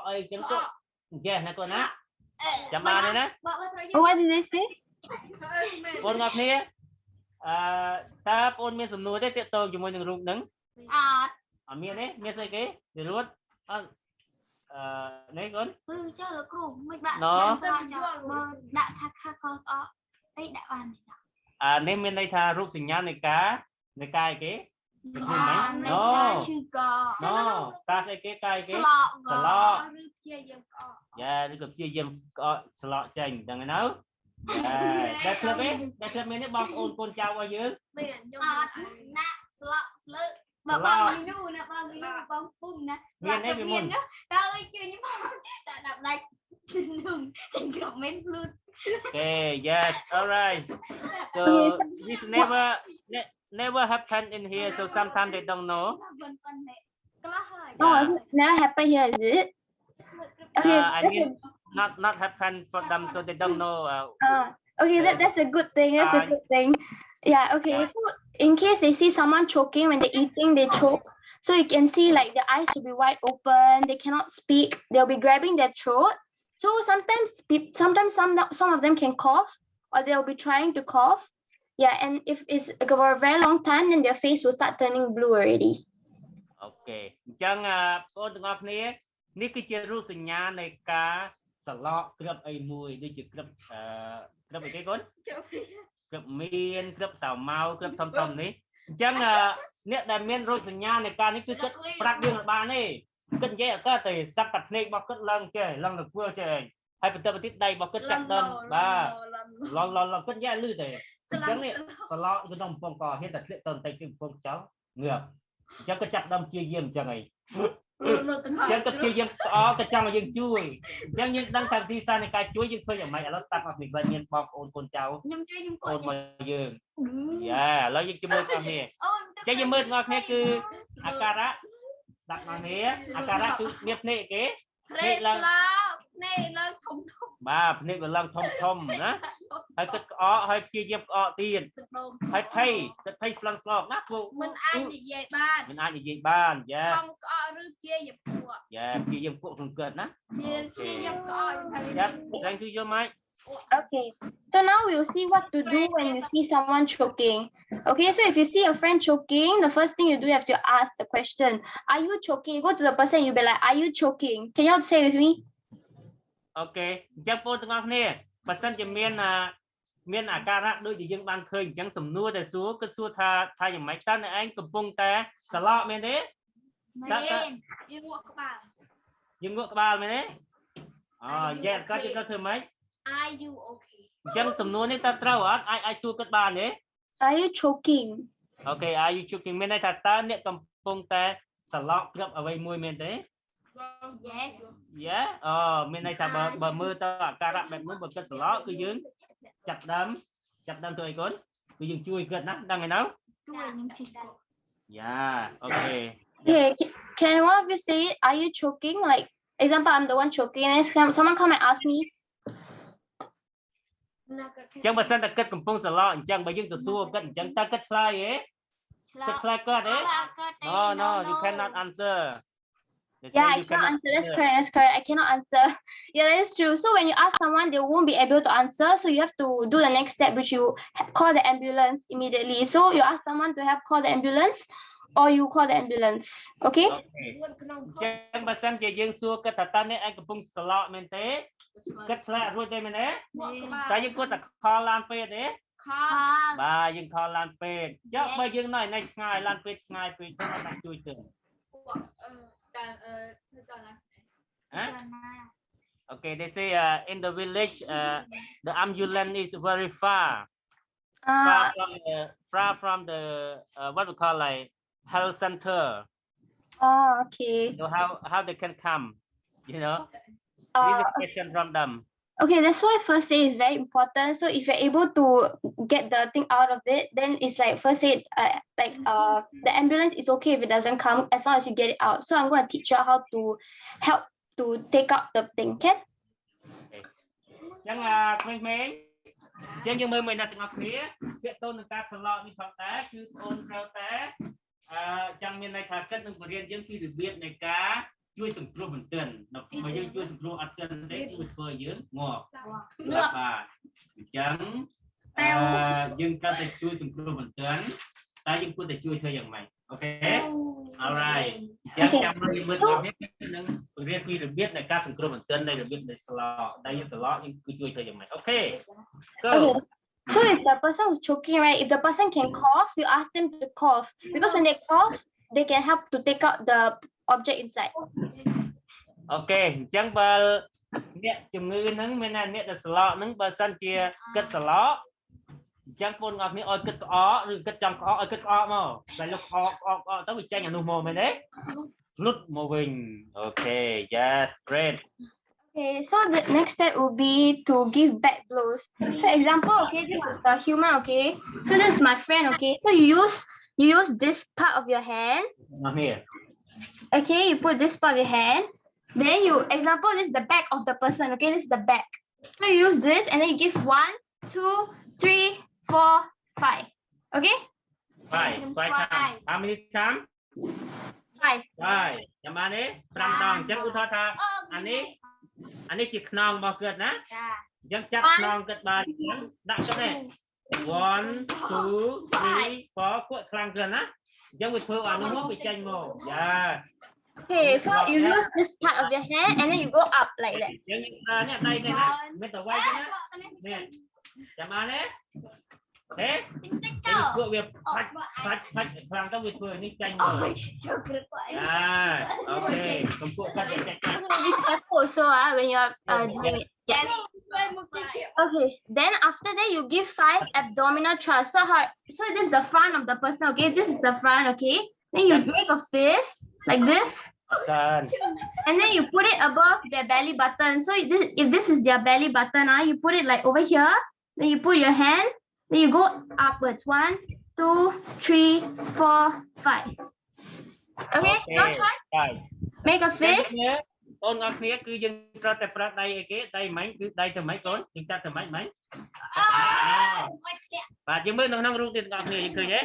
ấy chẳng có. Kìa nè con á. Chấm ba này nè. What did they say? Con ngọc nè. Tap on miền sầm núi đấy tiện tông cho môi năng rút nứng. Miền đấy, miền xây cái để luôn. Này con. Nó. Nên bên đây tha rút sinh nhãn này cá cài cái no ta sẽ cái cài cái slot dạ đi cực chia dùm slot chành đằng này nấu đẹp lắm mấy bông ôn con trao qua dưới bông phun nè miền đấy bị mồn ơi chưa như mà đạp đây đường trên comment luôn. Okay, yes, all right. So this never happened in here, so sometimes they don't know. Oh, it never happened here, is it? Okay, I mean, not happen for them, so they don't know. Okay, that's a good thing. That's a good thing. Yeah. Okay. So in case they see someone choking when they're eating, they choke. So you can see like the eyes will be wide open. They cannot speak. They'll be grabbing their throat. So sometimes some of them can cough, or they'll be trying to cough. Yeah, and if it's for a very long time, then their face will start turning blue already. Okay. Chẳng con ngọc này, ní cái chia rút sinh nhà này cá slot cướp ai mùi đi chỉ cướp cái con cướp miên cướp xào mau cướp thâm ní. Chẳng nét đại miên rút sinh nhà này cá ní cứ cướp phát điên là ba này. Cất dễ có thể sắp cắt này bọc cất lăng chơi lăng được vừa chơi hay phải tập tít đây bọc cất chặt đơn ba lon cất dễ lư thế chẳng này slot cái đồng phong cò hiện tại lệ tần tay cái phong cháu ngược chẳng có chặt đâm chia diêm chẳng này chẳng có chia diêm cái trong là diêm chui chẳng những đăng thằng thi sa này cái chuối diêm thôiอย่างmày nó sắp mặt mình và nhiên bọc ôn con cháu ôn mà dương yeah lo diêm chui con nè chẳng diêm mượt ngọt nè cứ akara đặt nó nè akara cứ miết nè cái nè lần ba nè là lần thông nè hay cái hay chia diêm tiền hay thay lần slot nát vụ mình ai thì về ban yeah không có rước chia dịp của yeah chia diêm cuộc thường cận á chia dịp có đánh suy cho máy. Okay, so now we'll see what to do when you see someone choking. Okay, so if you see a friend choking, the first thing you do, you have to ask the question, are you choking? You go to the person, you'll be like, are you choking? Can you all say with me? Okay, chắc cô từng ngọc nè, person chỉ miền akara đôi chỉ dân ban khơi chẳng sầm nua để xuống cái xua thaอย่างmấy tan này anh cầm bông ta slot miền đấy. dương ngược các bạn miền đấy. yeah គាត់ជិះត្រូវធ្វើម៉េច Are you okay អញ្ចឹងសំណួរនេះតើត្រូវអត់អាចសួរគាត់បានទេ Are you choking? Okay are you choking មានន័យថាតើអ្នកកំពុងតែសឡក់គ្រាប់អ្វីមួយមែនទេ Yes Yeah មានន័យថាបើមើលទៅអាការៈបែបនោះបើគាត់សឡក់គឺយើងចាប់ដើមធ្វើអីកូនគឺយើងជួយគាត់ណាដឹងហើយនៅ Yeah okay Okay, can one of you say it? Are you choking? Like, example, I'm the one choking, and someone come and ask me. អញ្ចឹងបើសិនតែគាត់កំពុងសឡក់អញ្ចឹងបើយើងទៅសួរគាត់អញ្ចឹងតើគាត់ឆ្លើយទេគាត់ឆ្លើយគាត់ទេ No you cannot answer. Yeah, I cannot answer. That's correct. I cannot answer. Yeah, that is true. So when you ask someone, they won't be able to answer. So you have to do the next step, which you call the ambulance immediately. So you ask someone to help call the ambulance, or you call the ambulance. Okay? ចឹងបើសិនជាយើងសួរគាត់ថាតើអ្នកឯងកំពុងសឡក់មែនទេគាត់ឆ្លើយអត់រួចទេមែនទេតែយើងគួរតែខលឡានពេទ្យទេបាទយើងខលឡានពេទ្យចុះបើយើងនៅឯឆ្ងាយឡានពេទ្យឆ្ងាយពេកទៅអត់ជួយទេ Okay they say in the village the ambulance is very far from the what we call like health center. Oh, okay. So how they can come, you know? This is a question from them. Okay, that's why first aid is very important. So if you're able to get the thing out of it, then it's like first aid. The ambulance is okay if it doesn't come as long as you get it out. So I'm going to teach you how to help to take out the thing. Okay? ចឹងក្មេងៗចឹងយើងមើលមួយណាទាំងអស់គ្នាពាក់ទងនឹងការសឡក់នេះផងដែរគឺបងត្រូវតែចាំមានន័យថាគិតនឹងបរិញ្ញាយើងពីរបៀបនៃការជួយសង្គ្រោះបន្ទាន់បើយើងជួយសង្គ្រោះអត់ទាន់ទេគឺធ្វើឲ្យយើងងាប់បាទអញ្ចឹងយើងត្រូវតែជួយសង្គ្រោះបន្ទាន់តែយើងគួរតែជួយធ្វើយ៉ាងម៉េចអូខេ Alright ចឹងចាំមើលដល់នេះនឹងរៀនពីរបៀបនៃការសង្គ្រោះបន្ទាន់នៃរបៀបនៃសឡក់តែយើងសឡក់យើងគឺជួយធ្វើយ៉ាងម៉េចអូខេ Go So if the person who's choking, right, if the person can cough, you ask them to cough. Because when they cough, they can help to take out the object inside. Okay, អញ្ចឹងបើអ្នកជំងឺហ្នឹងមានតែអ្នកដែលសឡក់ហ្នឹងបើសិនជាគិតសឡក់អញ្ចឹងបងប្អូនគ្នាឲ្យគិតក្អកឬគិតចង់ក្អកឲ្យគិតក្អកមកតែលោកក្អកទៅវាចេញអានោះមកមែនទេលុតមកវិញ Okay, yes, great. Okay, so the next step will be to give back blows. So example, okay, this is the human, okay. So this is my friend, okay. So you use this part of your hand. Here. Okay, you put this part of your hand. Then example, this is the back of the person, okay. This is the back. So you use this and then you give 1, 2, 3, 4, 5. Okay. 5 times. How many times? 5. ចាំបានទេ5ដងអញ្ចឹងឧទាហរណ៍ថាអានេះជាខ្នងរបស់គាត់ណាអញ្ចឹងចាប់ខ្នងគាត់បានអញ្ចឹងដាក់គាត់ទេ 1 2 3 4គាត់ខ្លាំងគាត់ណាអញ្ចឹងវាធ្វើអានោះមកវាចេញមក Yeah. Okay, so you use this part of your hand and then you go up like that. អញ្ចឹងនេះដៃនេះណាមិនទៅវាយទេណានេះចាំបានទេទេពួកវាផាច់ខ្លាំងទៅវាធ្វើនេះចេញមកអូខេកំពុះគាត់ចេញ Be careful also when you are doing it. Yes. Okay, then after that you give 5 abdominal thrusts. So this is the front of the person, okay? This is the front, okay? Then you make a fist like this. And then you put it above their belly button. So if this is their belly button, you put it like over here. Then you put your hand. Then you go upwards. 1, 2, 3, 4, 5. Okay, now try. Make a fist. បងប្អូនគ្នាគឺយើងត្រូវតែប្រើដៃអីគេដៃម៉ាញ់គឺដៃទៅម៉េចកូនយើងចាប់ទៅម៉េចបាទយើងមើលនៅក្នុងរូបទៀតបងប្អូនគ្នាយើងឃើញទេ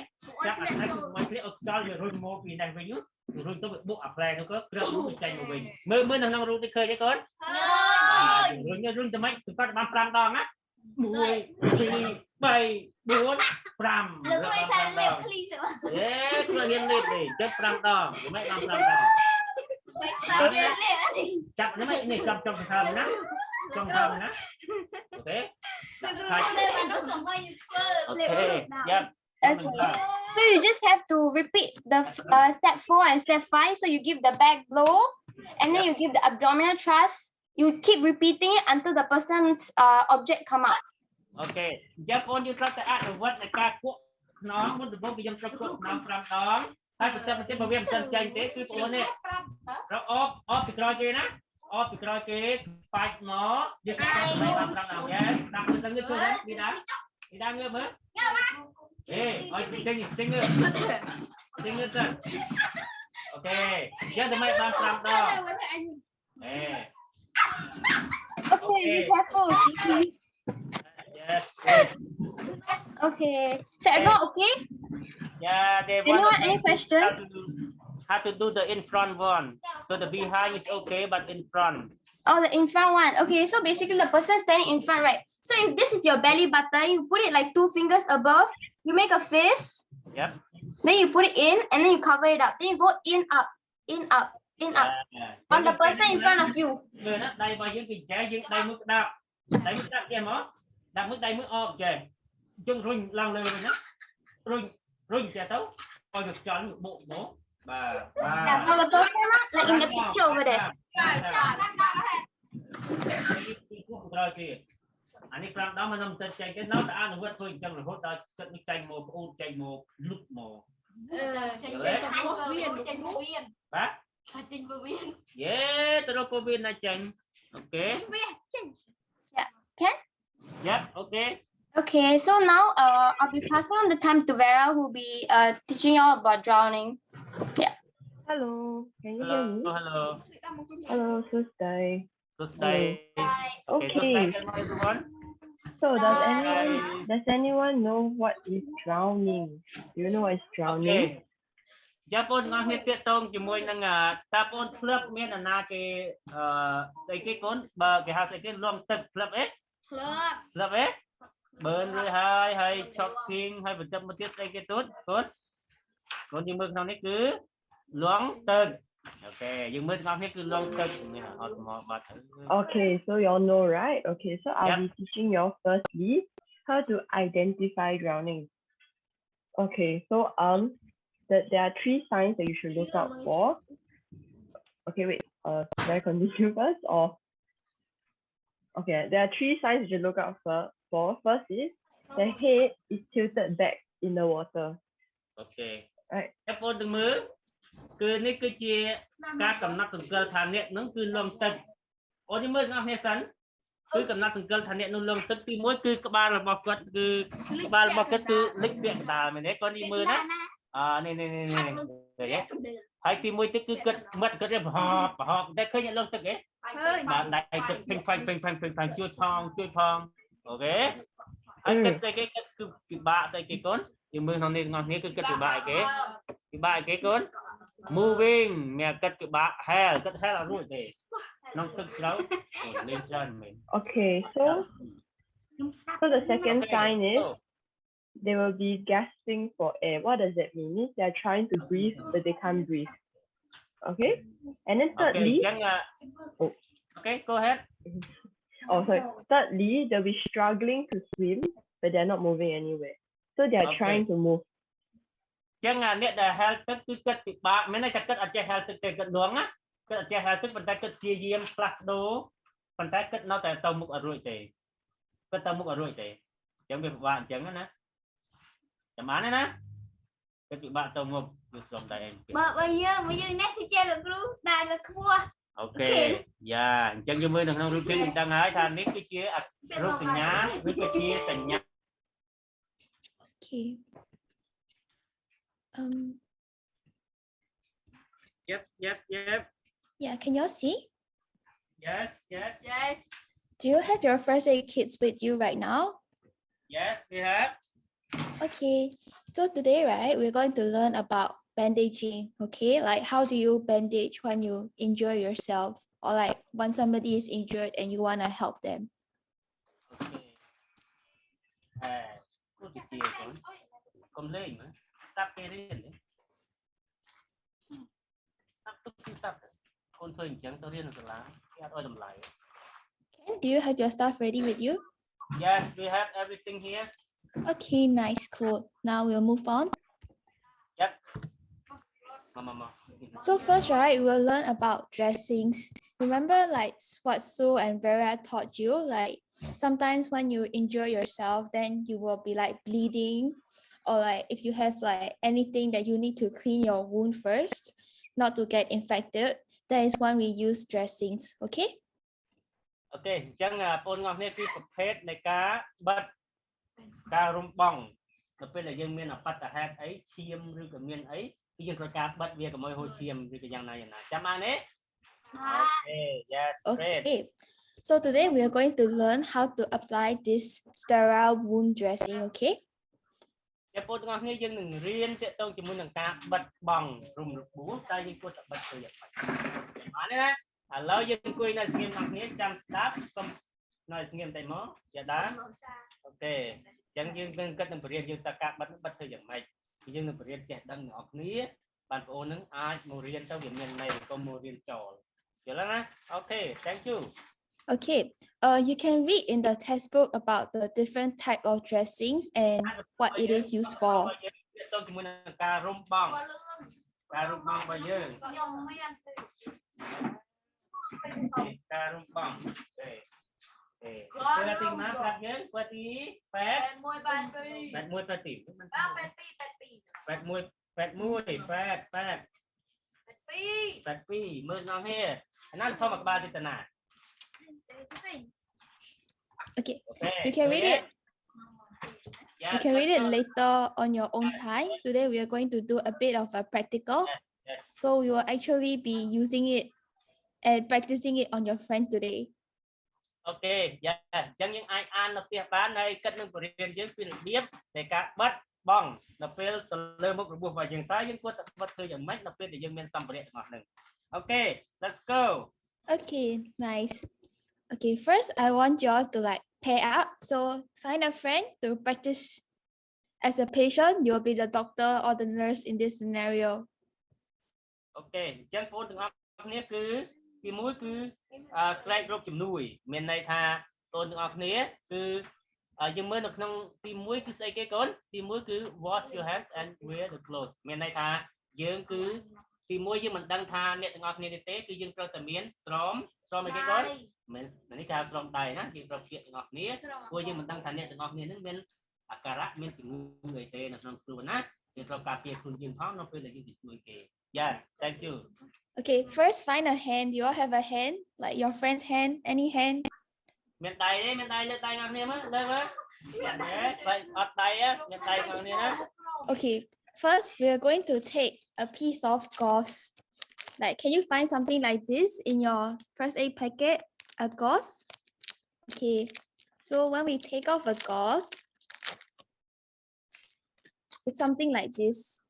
ចាប់អាដៃទៅម៉េចនេះឲ្យខ្យល់វារុញមកពីនេះវិញរុញទៅវាបុកអាផ្លែនោះក៏គ្រឿងនោះវាចេញមកវិញមើលនៅក្នុងរូបទៀតឃើញទេកូនរុញទៅម៉េចសង្កត់បាន5ដងណា1 2 3 4 5លោកឲ្យថាលេបឃ្លីទៅខ្លួនហ៊ានលេបទេចុះ5ដងមិនបាន5ដងចាប់នេះចាប់សង្ខើមណាចង់ធ្វើណាអូខេYep. Okay. So you just have to repeat the step 4 and step 5. So you give the back blow, and then you give the abdominal thrust. you keep repeating it until the person's object come out. Okay ចាំបងយើងត្រូវតែអនុវត្តនៃការគក់ខ្នងមុនដំបូងយើងត្រូវគក់ខ្នង5ដងហើយបន្ទាប់មកទៀតបើវាមិនទាន់ចេញទេគឺបងនេះរកអបពីក្រោយគេណាអបពីក្រោយគេបាច់មកយើងស្គាល់តែ5ដងយ៉ាដាក់មើលទៅជួយណាពីដើមមើលមើលអេឲ្យចេញទៅអូខេយើងទៅមកបាន5ដងអេ Okay, be careful. Yes. Okay. So everyone okay? Yeah, they Anyone any question? How to do the in front one. So the behind is okay, but in front. Oh, the in front one. Okay, so basically the person standing in front, right? So if this is your belly button, you put it like 2 fingers above. You make a fist. Yep. Then you put it in, and then you cover it up. Then you go in, up, in, up, in, up. On the person in front of you. Đây mà những cái trái những đây mức đạp xem nó đạp mức đây mức ọp trời chung rung lăng lên nhá rung trẻ tấu coi được chọn bộ bố bà For the person like in the picture over there. Anh ấy làm đó mà nằm trên cái nó đã ăn được thôi trong rồi hốt đó trận nước chanh mồ u chanh mồ lúc mồ bác yeah tôi có viên này chanh okay Yeah, can? Yep, okay. Okay, so now I'll be passing on the time to Vera, who will be teaching you all about drowning. Yeah. Hello, can you hear me? Hello. Hello, Suvetha. Okay, Okay. so second everyone. So does anyone know what is drowning? Do you know what is drowning? Okay. ចាំបងទាំងអស់គ្នាទាក់ទងជាមួយនឹងតាបងផ្លឹបមានអាណាគេស្អីគេកូនបើគេហៅស្អីគេលំទឹកផ្លឹបអីផ្លឹបអីបើនរួចហើយ shocking ហើយបន្ទាប់មកទៀតស្អីគេទូតកូនយើងមើលក្នុងនេះគឺលំទឹកអូខេយើងមើលទាំងអស់គ្នាគឺលំទឹកនេះអត់មកបាត់ Okay, so you all know, right? Okay, so I'll be teaching you all firstly how to identify drowning. Okay, so there are 3 signs that you should look out for. Okay, wait. Should I continue first or? Okay, there are 3 signs you should look out for. First is the head is tilted back in the water. Okay. Right. តែបងទាំងមើលគឺនេះគឺជាការកំណត់សង្កលថាអ្នកនឹងគឺលំទឹកអូនមើលទាំងអស់គ្នាសិនគឺកំណត់សង្កលថាអ្នកនឹងលំទឹកទី1គឺក្បាលរបស់គាត់គឺក្បាលរបស់គាត់គឺលិចពាក់កណ្ដាលមែនទេគាត់នេះមើលណានេះហើយទី1ទឹកគឺគាត់មាត់គាត់ប្រហបតែឃើញអ្នកលងទឹកហ៎បាទដៃគាត់ពេញផាញ់ជួយផងអូខេហើយគាត់ស្អីគេគាត់គឺពិបាកស្អីគេកូនយើងមើលក្នុងនេះទាំងអស់គ្នាគឺគាត់ពិបាកអីគេកូន moving មានគាត់ពិបាក hell គាត់ hell អត់រួចទេក្នុងទឹកជ្រៅលេងច្រើនមែន Okay, so the second sign is they will be gasping for air. What does that mean? Means they are trying to breathe, but they can't breathe. Okay? And then thirdly... Okay, go ahead. Oh, sorry. Thirdly, they'll be struggling to swim, but they're not moving anywhere. So they are trying to move. ចឹងអ្នកដែល hell ទឹកគឺគាត់ពិបាកមែនទេគាត់អត់ចេះ hell ទឹកទេគាត់លងណាគាត់អត់ចេះ hell ទឹកប៉ុន្តែគាត់ព្យាយាមផ្លាស់ប្ដូរប៉ុន្តែគាត់នៅតែទៅមុខអត់រួចទេគាត់ទៅមុខអត់រួចទេចឹងវាពិបាកអញ្ចឹងណា ចាំបានទេណាគាត់ពិបាកទៅមុខគឺសុំតែឯងបើយើងនេះគឺជាលោកគ្រូដែលលើខ្ពស់ អូខេយ៉ាអញ្ចឹងយើងមើលនៅក្នុងរូបភាពមិនដឹងហើយថានេះគឺជារូបសញ្ញាឬក៏ជាសញ្ញា Okay. Yep. Yeah, can you all see? Yes. Do you have your first aid kits with you right now? Yes, we have. Okay, so today, right, we're going to learn about bandaging, okay? Like how do you bandage when you injure yourself or like when somebody is injured and you want to help them? Okay. Kamleang mà. Stop cái riêng đấy. Stop. Con thôi chẳng tôi riêng là lá. Cái ơi đầm lại. Do you have your stuff ready with you? Yes, we have everything here. Okay, nice, cool. Now we'll move on. Yep. So first, right, we'll learn about dressings. Remember like what Sue and Vera taught you? Like sometimes when you injure yourself, then you will be like bleeding, or like if you have like anything that you need to clean your wound first, not to get infected, that is when we use dressings, okay? Okay, chẳng bốn ngọc này cứ tập hết này cá rung bong, nó bên là dân miền ở bắt hạt ấy chiêm rồi cái miền ấy, cái dân rồi cá bắt về cái môi hồi chiêm rồi cái dạng này là chăm ăn đấy. Okay, yes, great. Okay, so today we are going to learn how to apply this sterile wound dressing, okay? Cái bốn ngọc này dân đừng riêng sẽ tôi chỉ muốn là cá bắt bong rung được bú tay như cô tập bắt từ vậy. Anh đấy. Hello, dân quỳ này xem ngọc này chăm sóc không nói xem tay mó, dạ đó. Okay, chẳng dương bên cách nằm riêng dương ta cá bắt từ dạng này, dương nằm riêng trẻ đăng ngọc này, bạn phụ nữ ai mua riêng tao điểm nhận này có mua riêng trò. Okay, thank you. Okay, you can read in the textbook about the different type of dressings and what it is used for. Cà rung bong bao giờ? Cà rung bong. Qua tìm má đặt nhớ qua tí phép. Phép môi ta tìm. Phép môi phép pi mưa ngon he. Nó không mặc ba thì tận à. Okay, you can read it. You can read it later on your own time. Today we are going to do a bit of a practical. So we will actually be using it and practicing it on your friend today. Okay, yeah. Chẳng những ai ăn nó tiệp bán này cất nâng của riêng dưới phiên biết để cả bắt bong nó phê lơ mốc buộc vào dừng tay những quân vật thư dạng mách nó phê để dân miền xăm bệ ngọt nâng. Okay, let's go. Okay, nice. Okay, first I want y'all to like pair up. So find a friend to practice. As a patient, you'll be the doctor or the nurse in this scenario. Okay, chẳng phone từng học này cứ cái mũi cứ slide rộp chùm nuôi miền này tha tôn từng học này cứ dân mới được nông tìm mũi cứ xây cái con tìm mũi cứ wash your hands and wear the clothes miền này tha dân cứ tìm mũi dân mình đăng tha nè từng học này tế cứ dân pro tầm miến xóm mấy cái con mình này cao xóm đầy nè dân pro kiện từng học này cô dân mình đăng tha nè từng học này nước miền cara miền chủng người tê là nông cư nát dân pro cà phê khuôn dân pháo nó phải là dân dịch người kề. Yeah, thank you. Okay, first find a hand. You all have a hand, like your friend's hand, any hand. Miền Tây đấy, miền Tây lên tay ngang niêm á, lên á. Vậy ở Tây á, miền Tây ngang niêm á. Okay, first we are going to take a piece of gauze. Like, can you find something like this in your first aid packet? A gauze. Okay, so when we take off a gauze, it's something like this.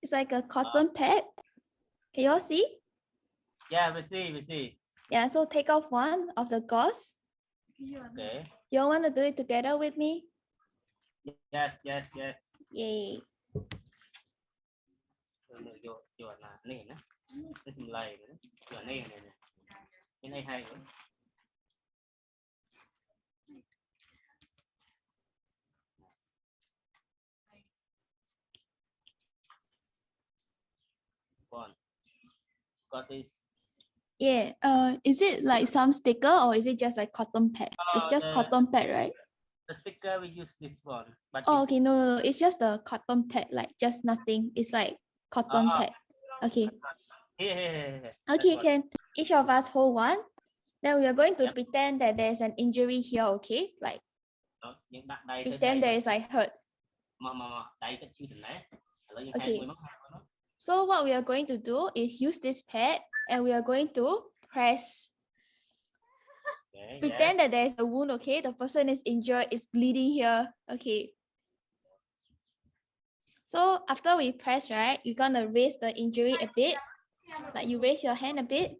It's like a cotton pad. Can you all see? Yeah, we see. Yeah, so take off one of the gauze. Okay. You all want to do it together with me? Yes. Yay. Vô là này nè. Cái sim lay nữa. Vô này nè. Cái này hay nữa. Got this. Yeah. Is it like some sticker or is it just like cotton pad? It's just cotton pad, right? The sticker we use this one. But oh, okay. No. It's just the cotton pad, like just nothing. It's like cotton pad. Okay. Here. Okay, can each of us hold one? Then we are going to pretend that there's an injury here, okay? Like pretend there is like hurt. Okay. So what we are going to do is use this pad and we are going to press. Pretend that there is a wound, okay? The person is injured, is bleeding here. Okay. So after we press, right, you're gonna raise the injury a bit. Like you raise your hand a bit.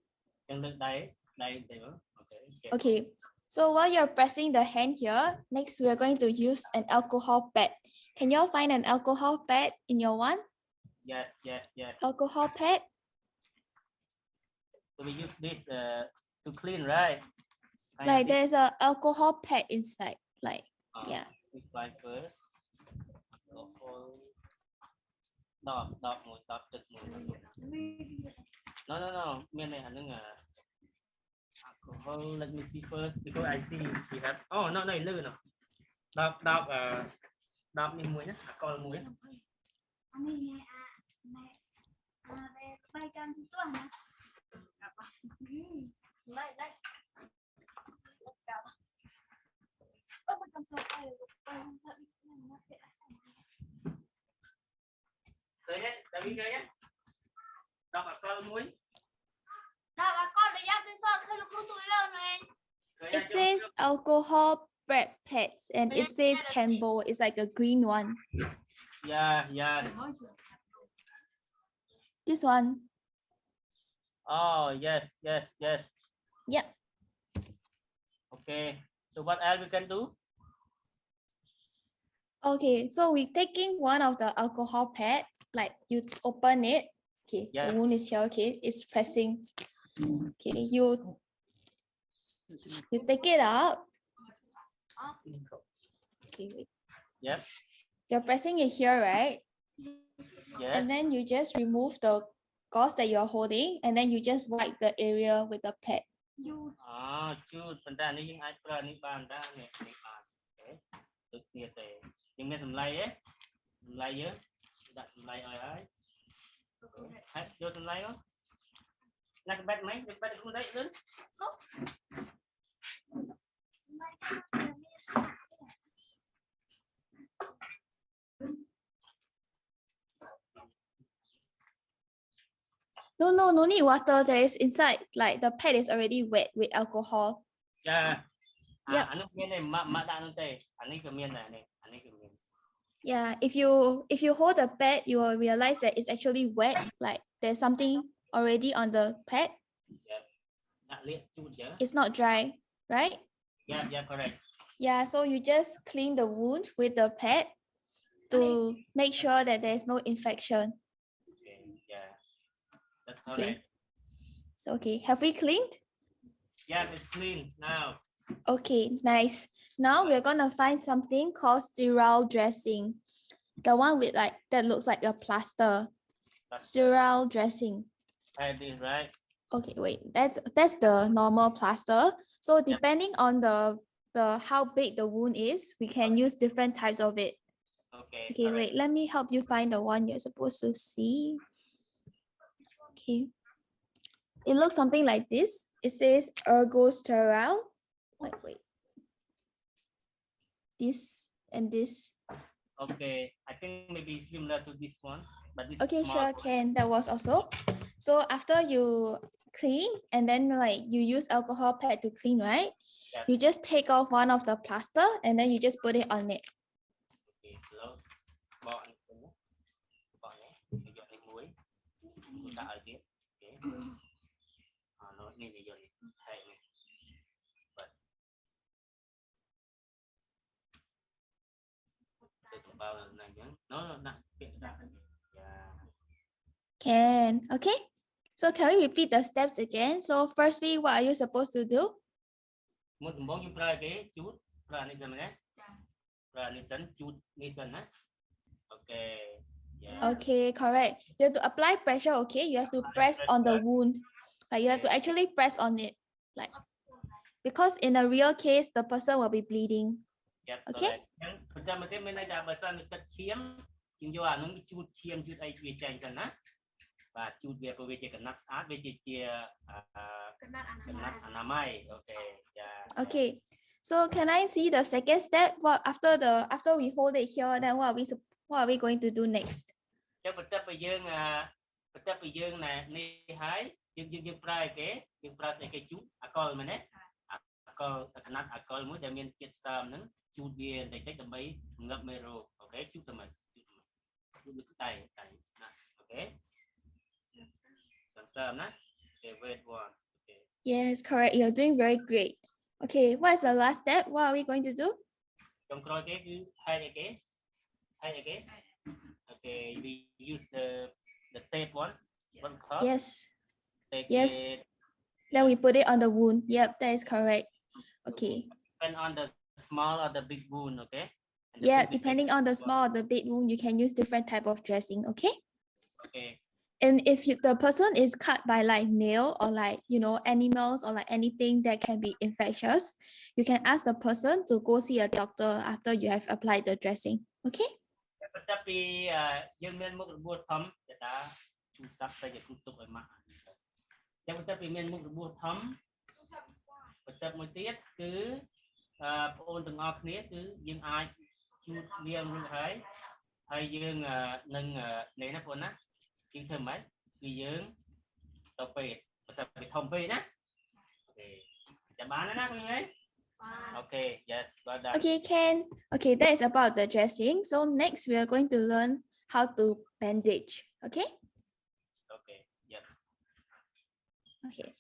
Okay. So while you're pressing the hand here, next we are going to use an alcohol pad. Can you all find an alcohol pad in your one? Yes. Alcohol pad. So we use this to clean, right? Like there's a alcohol pad inside. Like yeah. We apply first. đọc một đọcទឹកmột no miền này hẳn là alcohol. Let me see first because I see we have no này lư nào đọc đi muối nhá alcohol muối bay trăm thứ tuần hả? Đây đây. Mình cầm sợi tay rồi. Cười nhé, David cười nhé. Đọc alcohol muối. Đọc con để giao tin sơ khi lúc tụi lên này. It says alcohol bread pads and it says Campbell. It's like a green one. Yeah. This one. Oh, yes. Yep. Okay. So what else we can do? Okay, so we're taking one of the alcohol pad, like you open it. Okay, Yeah. the wound is here. Okay, it's pressing. Okay, you take it out. Okay, wait. Yep. You're pressing it here, right? Yes. And then you just remove the gauze that you're holding, and then you just wipe the area with the pad. Chút phần ra này nhưng ai ra này bàn ra này bàn. Okay. Được nhiệt để nhưng nghe sầm lay ấy. Sầm lay á. Đặt sầm lay ấy. Hết vô sầm lay không? Nãy cái bát mấy? Cái bát không đấy lớn. No need water. There is inside, like the pad is already wet with alcohol. Yeah. Yep. Anh miền này mà đã nó tê. Anh cái miền này. Anh cái miền. Yeah, if you hold the pad, you will realize that it's actually wet, like there's something already on the pad. It's not dry, right? Yeah, correct. Yeah, so you just clean the wound with the pad to make sure that there's no infection. Okay, yeah. That's correct. Okay. So okay, have we cleaned? Yeah, it's clean now. Okay, nice. Now we're gonna find something called sterile dressing. The one with like that looks like a plaster. Sterile dressing. That is right. Okay, wait. That's the normal plaster. So depending on the how big the wound is, we can use different types of it. Okay. Okay, wait. Let me help you find the one you're supposed to see. Okay. It looks something like this. It says ergo sterile. Wait. This and this. Okay, I think maybe similar to this one, but this Okay, small. sure, can. That was also. So after you clean and then like you use alcohol pad to clean, right? Yeah. You just take off one of the plaster and then you just put it on it. Okay, so bỏ nhé. Bây giờ lấy muối. Đã ở kia. Okay. Nó nên bây giờ thay này. Can. Okay. So can we repeat the steps again? So firstly, what are you supposed to do? Một món chúng ta cái chút ra này xem nhé. Ra này sẵn chút này sẵn á. Okay. Yeah. Okay, correct. You have to apply pressure, okay? You have to press on the wound. Like you have to actually press on it. Like because in a real case, the person will be bleeding. Yep, okay. Pertama dia mana dah besar dekat ciam, cium anu cut ciam cut ai dia cang sana. Và cut dia apa dia kena saat dia kena anamai. Okay. Yeah. Okay. So can I see the second step? What after we hold it here, then what are we going to do next? Cho betul pejeng na ni haiយើងប្រើគេយើងប្រើស្អីគេជូតអាកុលមែនទេអាកុលកណាត់អាកុលមួយដែលមានជាតិសើមហ្នឹងជូតវាបន្តិចៗដើម្បីងឹបមេរោគអូខេជូតទៅមកជូតទៅដៃណាអូខេសើមណាអូខេ wait one okay Yes, correct. You're doing very great. Okay, what is the last step? What are we going to do? ចុងក្រោយគេគឺហែកអីគេokay we use the tape one top. Yes. Take yes. It. Then we put it on the wound. Yep, that is correct. Okay. Depend on the small or the big wound, okay? Yeah, depending on the small or the big wound, you can use different type of dressing, okay? Okay. And if the person is cut by like nail or like, you know, animals or like anything that can be infectious, you can ask the person to go see a doctor after you have applied the dressing. Okay? បន្ទាប់ពីយើងមានមុខរបួសធំគេថាទូរស័ព្ទតែជាទូទុកឲ្យម៉ាក់ចឹងបន្ទាប់ពីមានមុខរបួសធំបន្ទាប់មួយទៀតគឺបងប្អូនទាំងអស់គ្នាគឺយើងអាចជួបលាងរួចហើយយើងនឹងនេះណាបងណាយើងធ្វើម៉េចគឺយើងទៅពេទ្យបើសិនវាធំពេកណាអូខេចាំបានណាបងអើយ Okay, yes, well done. Okay, Ken. Okay, that is about the dressing. So next we are going to learn how to bandage. Okay? Okay, yep. Okay.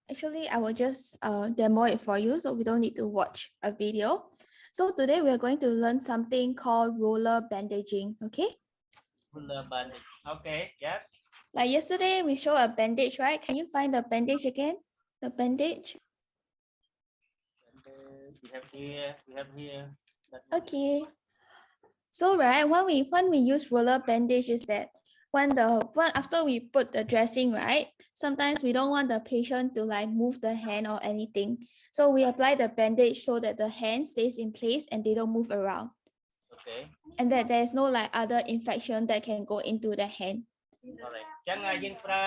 Actually, I will just demo it for you so we don't need to watch a video. So today we are going to learn something called roller bandaging. Okay? Roller bandage. Okay, yep. Like yesterday we show a bandage, right? Can you find the bandage again? The bandage? We have here. Okay. So right, when we use roller bandage is that when after we put the dressing, right? Sometimes we don't want the patient to like move the hand or anything. So we apply the bandage so that the hand stays in place and they don't move around. Okay. And that there is no like other infection that can go into the hand. Alright. ចឹងយើងប្រើ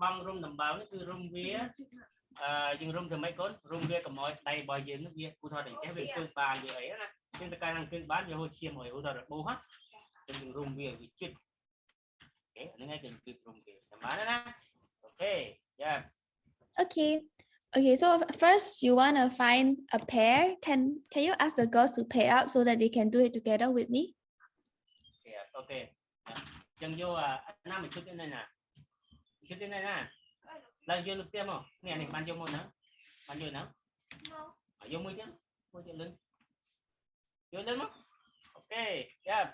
បងរុំដំបៅនេះគឺរុំវាយើងរុំធ្វើម៉េចកូនរុំវាកុំឲ្យដៃរបស់យើងនេះវាឧទាហរណ៍តែចេះវាគឺបានវាអីណាយើងទៅកាលណាគឺបានវាហូរឈាមឲ្យឧទាហរណ៍របួសណាយើងរុំវាវាជិតអូខេអានេះឯងគឺរុំវាចាំបានណាអូខេ yeah Okay. Okay, so first you want to find a pair. Can you ask the girls to pair up so that they can do it together with me? yeah okay ចឹងយកអាណាមួយឈុតនេះណាឈុតនេះណាឡើងយកលើផ្ទះមកនេះនេះបានយកមកណាបានយកណាយកមួយទៀតលឹងយកលឹងមកអូខេ yeah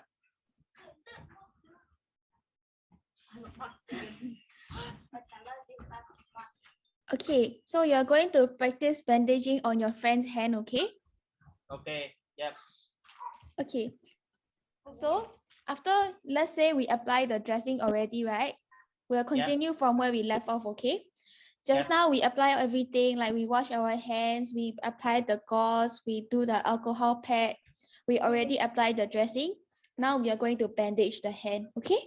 Okay, so you're going to practice bandaging on your friend's hand, okay? okay yep Okay. So after, let's say we apply the dressing already, right? We'll continue from where we left off, okay? Just now we apply everything, like we wash our hands, we apply the gauze, we do the alcohol pack, we already applied the dressing. Now we are going to bandage the hand, okay?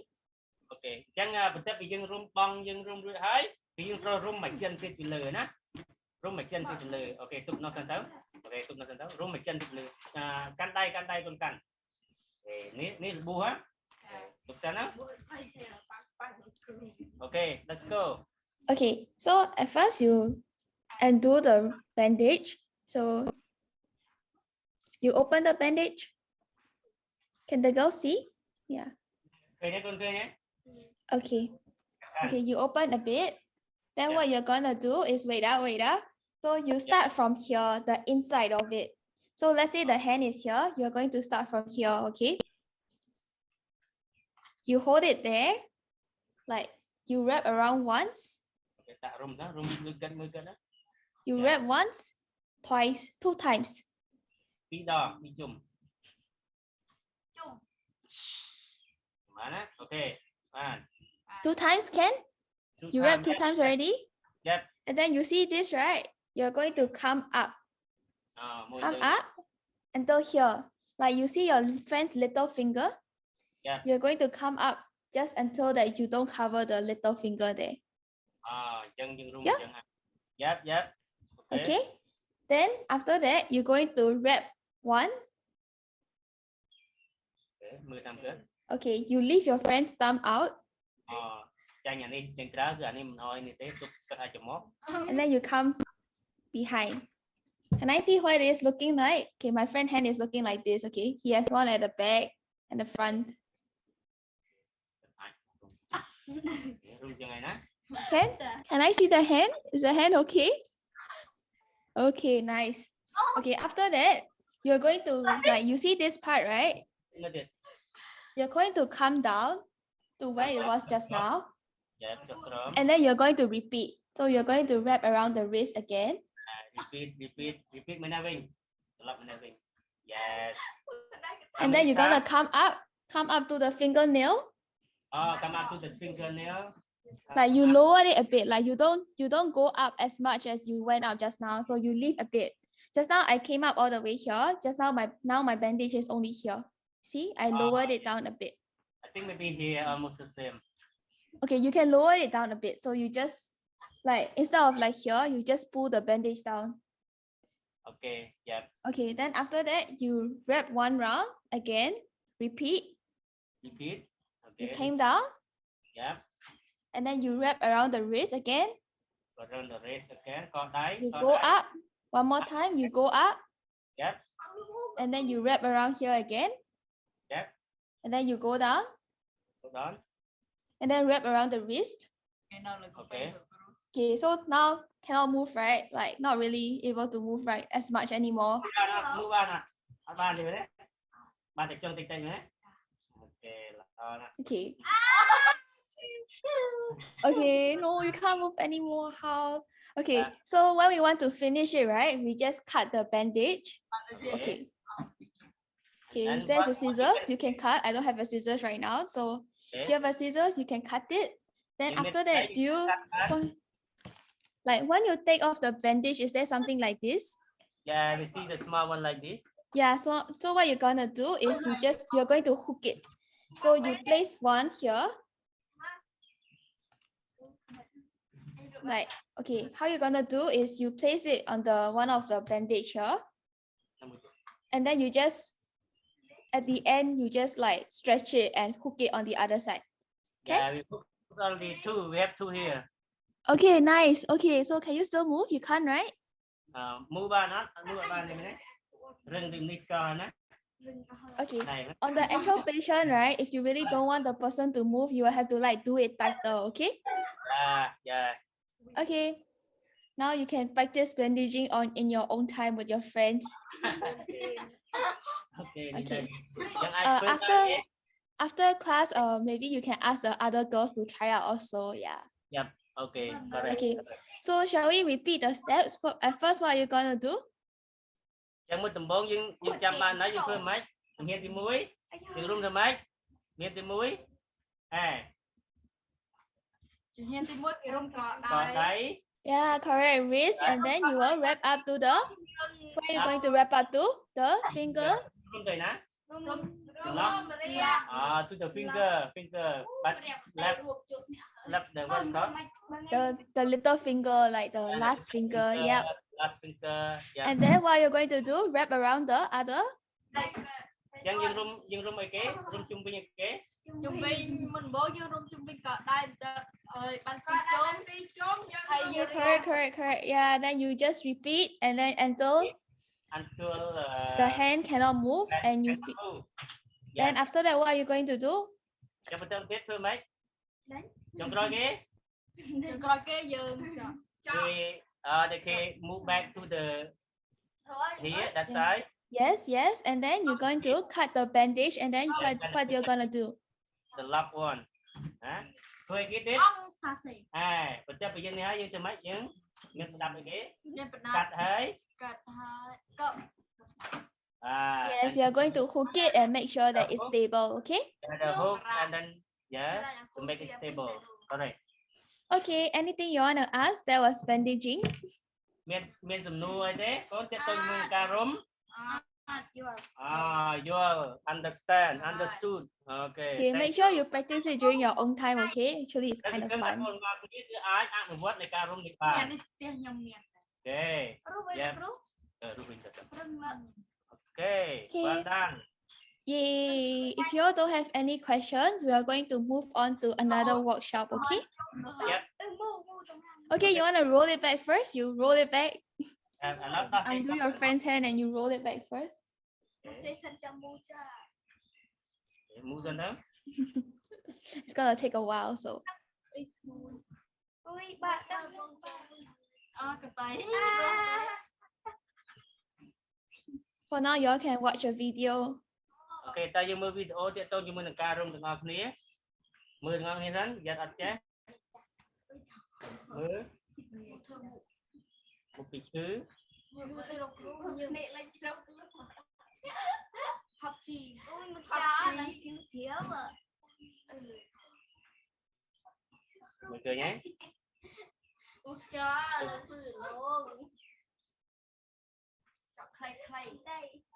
Okay អញ្ចឹងបន្ទាប់ពីយើងរុំបងយើងរុំរួចហើយយើងត្រូវរុំមួយចិនទៀតពីលើណារុំមួយចិនទៀតពីលើអូខេទុកនោះសិនទៅអូខេទុកនោះសិនទៅរុំមួយចិនទៀតពីលើកាន់ដៃកូនកាន់នេះរបួសហ៎ទុកសិនណា Okay let's go Okay, so at first you undo the bandage. So you open the bandage. Can the girl see? Yeah. ឃើញទេកូនឃើញទេ Okay. Okay, you open a bit. Then what you're gonna do is wait up. So you start from here, the inside of it. So let's say the hand is here. You're going to start from here, okay? You hold it there, like you wrap around once. Okay តាក់រុំទៅរុំលើកិនមើលកិនណា You wrap once, twice, 2 times. ពីរដងពីរជុំបានណាអូខេបាន 2 times, Ken? You wrap 2 times already? Yep. And then you see this, right? You're going to come up. Come up until here. Like you see your friend's little finger? Yeah. You're going to come up just until that you don't cover the little finger there. អញ្ចឹងយើងរុំអញ្ចឹង Yep. Okay. Then after that, you're going to wrap one. មើលតាមគឺ Okay, you leave your friend's thumb out. ចាញ់អានេះចេញក្រៅគឺអានេះមិនអោយនេះទេទុកគាត់ឲ្យចំមក And then you come behind. Can I see what it is looking like? Okay, my friend hand is looking like this, okay? He has one at the back and the front. រុំយ៉ាងណា Can I see the hand? Is the hand okay? Okay, nice. Okay, after that, you're going to, like, you see this part, right? មើលទៀត You're going to come down to where it was just now. យ៉ាចុះក្រោម And then you're going to repeat. So you're going to wrap around the wrist again. repeat មកណាវិញត្រឡប់មកណាវិញ Yes And then you're going to come up to the fingernail. come up to the fingernail. Like you lower it a bit, like you don't go up as much as you went up just now, so you leave a bit. Just now I came up all the way here, just now my bandage is only here. See, I lowered it down a bit. I think maybe here almost the same. Okay, you can lower it down a bit, so you just like instead of like here, you just pull the bandage down. Okay, yeah. Okay, then after that you wrap one round again, repeat. Okay. You came down. Yeah. And then you wrap around the wrist again. Around the wrist again. You go up. One more time. You go up. Yep. And then you wrap around here again. Yep. And then you go down. Go down. And then wrap around the wrist. Okay. Okay, so now cannot move, right? Like not really able to move right as much anymore. Move on. Okay. Okay, no, you can't move anymore. How? Okay, so when we want to finish it, right? We just cut the bandage. Okay. Okay, if there's a scissors, you can cut. I don't have a scissors right now, so if you have a scissors, you can cut it. Then after that, do you like when you take off the bandage? Is there something like this? Yeah, we see the small one like this. Yeah. So what you're gonna do is you're going to hook it. So you place one here. Like, okay, how you're gonna do is you place it on the one of the bandage here, and then you just at the end you just like stretch it and hook it on the other side. Okay? Yeah, we put only two. We have two here. Okay, nice. Okay, so can you still move? You can't, right? Move on, move on a minute. Ring the next one. Okay. On the actual patient, right? If you really don't want the person to move, you will have to like do it tighter. Okay. Yeah. Okay. Now you can practice bandaging in your own time with your friends. Okay. After class, maybe you can ask the other girls to try out also. Yeah. Yep. Okay. Correct. Okay. So shall we repeat the steps? At first, what are you gonna do? Chẳng một tầm bông nhưng chăm bạn nói phương mấy hiện thì mũi thì rung thì mấy hiện thì mũi hiện thì mũi cái rung cọ đấy. Yeah, correct. Wrist, and then you will wrap up to the. Where are you going to wrap up to? The finger. Rung rồi nè. To the finger, but left the one top. The little finger, like the last finger. Yeah. Last finger. Yeah. And then what you're going to do? Wrap around the other. Chẳng dương rung ấy kế, rung chung bên ấy kế. Chung bên mình bố dương rung chung bên cọ đây bàn phi trốn. Correct. Yeah. Then you just repeat and then until the hand cannot move and you feel. Then after that, what are you going to do? Cho bắt đầu tiếp thôi mấy. Trong rồi kế. They can move back to the here that side. Yes, and then you're going to cut the bandage, and then what you're gonna do? The last one. Thôi cái tiếp. Bắt đầu bây giờ này dương cho mấy tiếng. Mình đập cái. Cắt hơi. Yes, you're going to hook it and make sure that it's stable. Okay. The hooks and then to make it stable. Correct. Okay, anything you want to ask? That was bandaging. Miền sầm nuôi đấy, có sẽ tôi mừng cà rôm. You understood. Okay. Okay, make sure you practice it during your own time. Okay, actually it's kind of fun. Okay. Okay. Well done. Yay! If you all don't have any questions, we are going to move on to another workshop. Okay. Yep. Okay, you want to roll it back first? You roll it back. I Undo your friend's hand and you roll it back first. It's gonna take a while, so. For now, you all can watch a video. Okay, ta dương mưa video tiếp tục chúng mình ca rung từng ngọc ní. Mưa ngon như rắn, giật ạch chế. Mưa. Một vị chứ. Học gì? Mời cười nhé.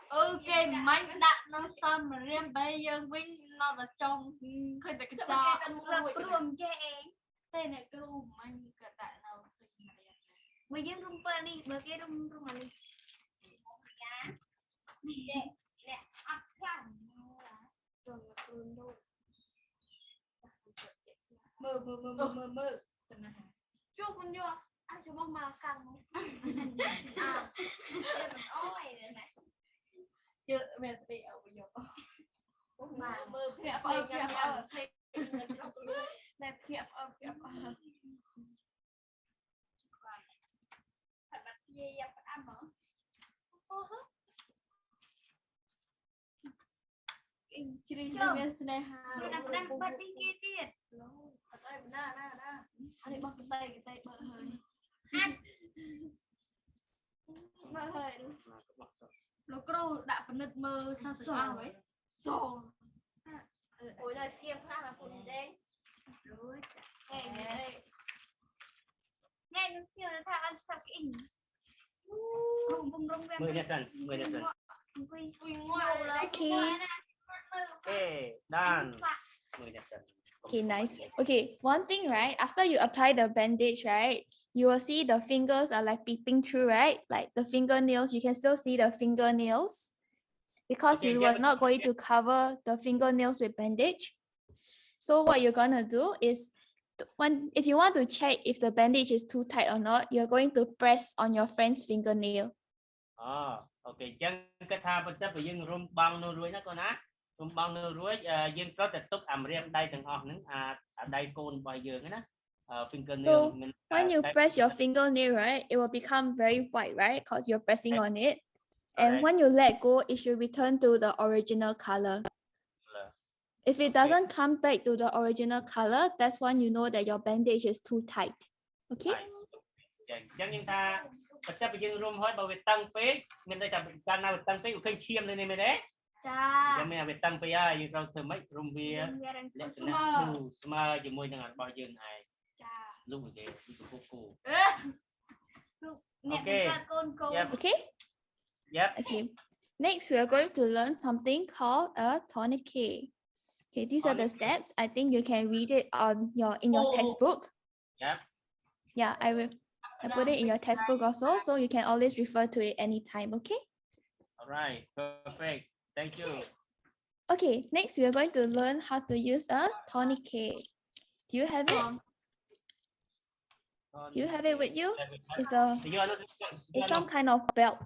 Ok mình đặt nó xong mà riêng bây giờ Vinh nó là trong khơi tại cái trò luôn che tên này cái room anh cả tại nào bây giờ room per đi bữa kia room mà đi nè ấp thằng mơ chưa con chưa anh cho bông mà căng chưa mẹ bị ở bây giờ mà mơ đẹp ơi đẹp ơi đẹp đẹp ơi phải bắt gì phải ăn mà Chiri juga seneha. Benar-benar pati kit. Benar. Ada bak kita berhari. Berhari. Lo kru tak penat me satu awet. So. Ôi đời xiêm ha mà phụ đây. Nghe nó siêu nó tham ăn sạc in. Mời Nelson. Okay. Okay, done. Mời Nelson. Okay, nice. Okay, one thing, right? After you apply the bandage, right? You will see the fingers are like peeping through, right? Like the fingernails, you can still see the fingernails because you were not going to cover the fingernails with bandage. So what you're gonna do is, if you want to check if the bandage is too tight or not, you're going to press on your friend's fingernail. Okay, chẳng cái tha vật chất về dương rung băng nô ruồi nó con á, rung băng nô ruồi dương có thể túc ẩm riêng đây từng học những đây côn bài dương ấy đó, fingernail. So when you press your fingernail, right, it will become very white, right, because you're pressing on it. And when you let go, it should return to the original color. If it doesn't come back to the original color, that's when you know that your bandage is too tight. Okay? Chẳng những ta vật chất về dương rung hỏi bảo vệ tăng phế, mình đây là can nào tăng phế của kênh chiêm lên này mình đấy. Dạ mình là về tăng phế à, dương rau thơm mấy rung bia, lệ nè, smart chỉ môi năng bao dương này. Lúc vậy đi của cô. Okay. Okay? Yep. Okay. Next, we are going to learn something called a tourniquet. Okay, these are the steps. I think you can read it on in your textbook. Yep. Yeah, I put it in your textbook also, so you can always refer to it anytime, okay? All right, perfect. Thank you. Okay, next we are going to learn how to use a tourniquet. Do you have it? Do you have it with you? It's some kind of belt.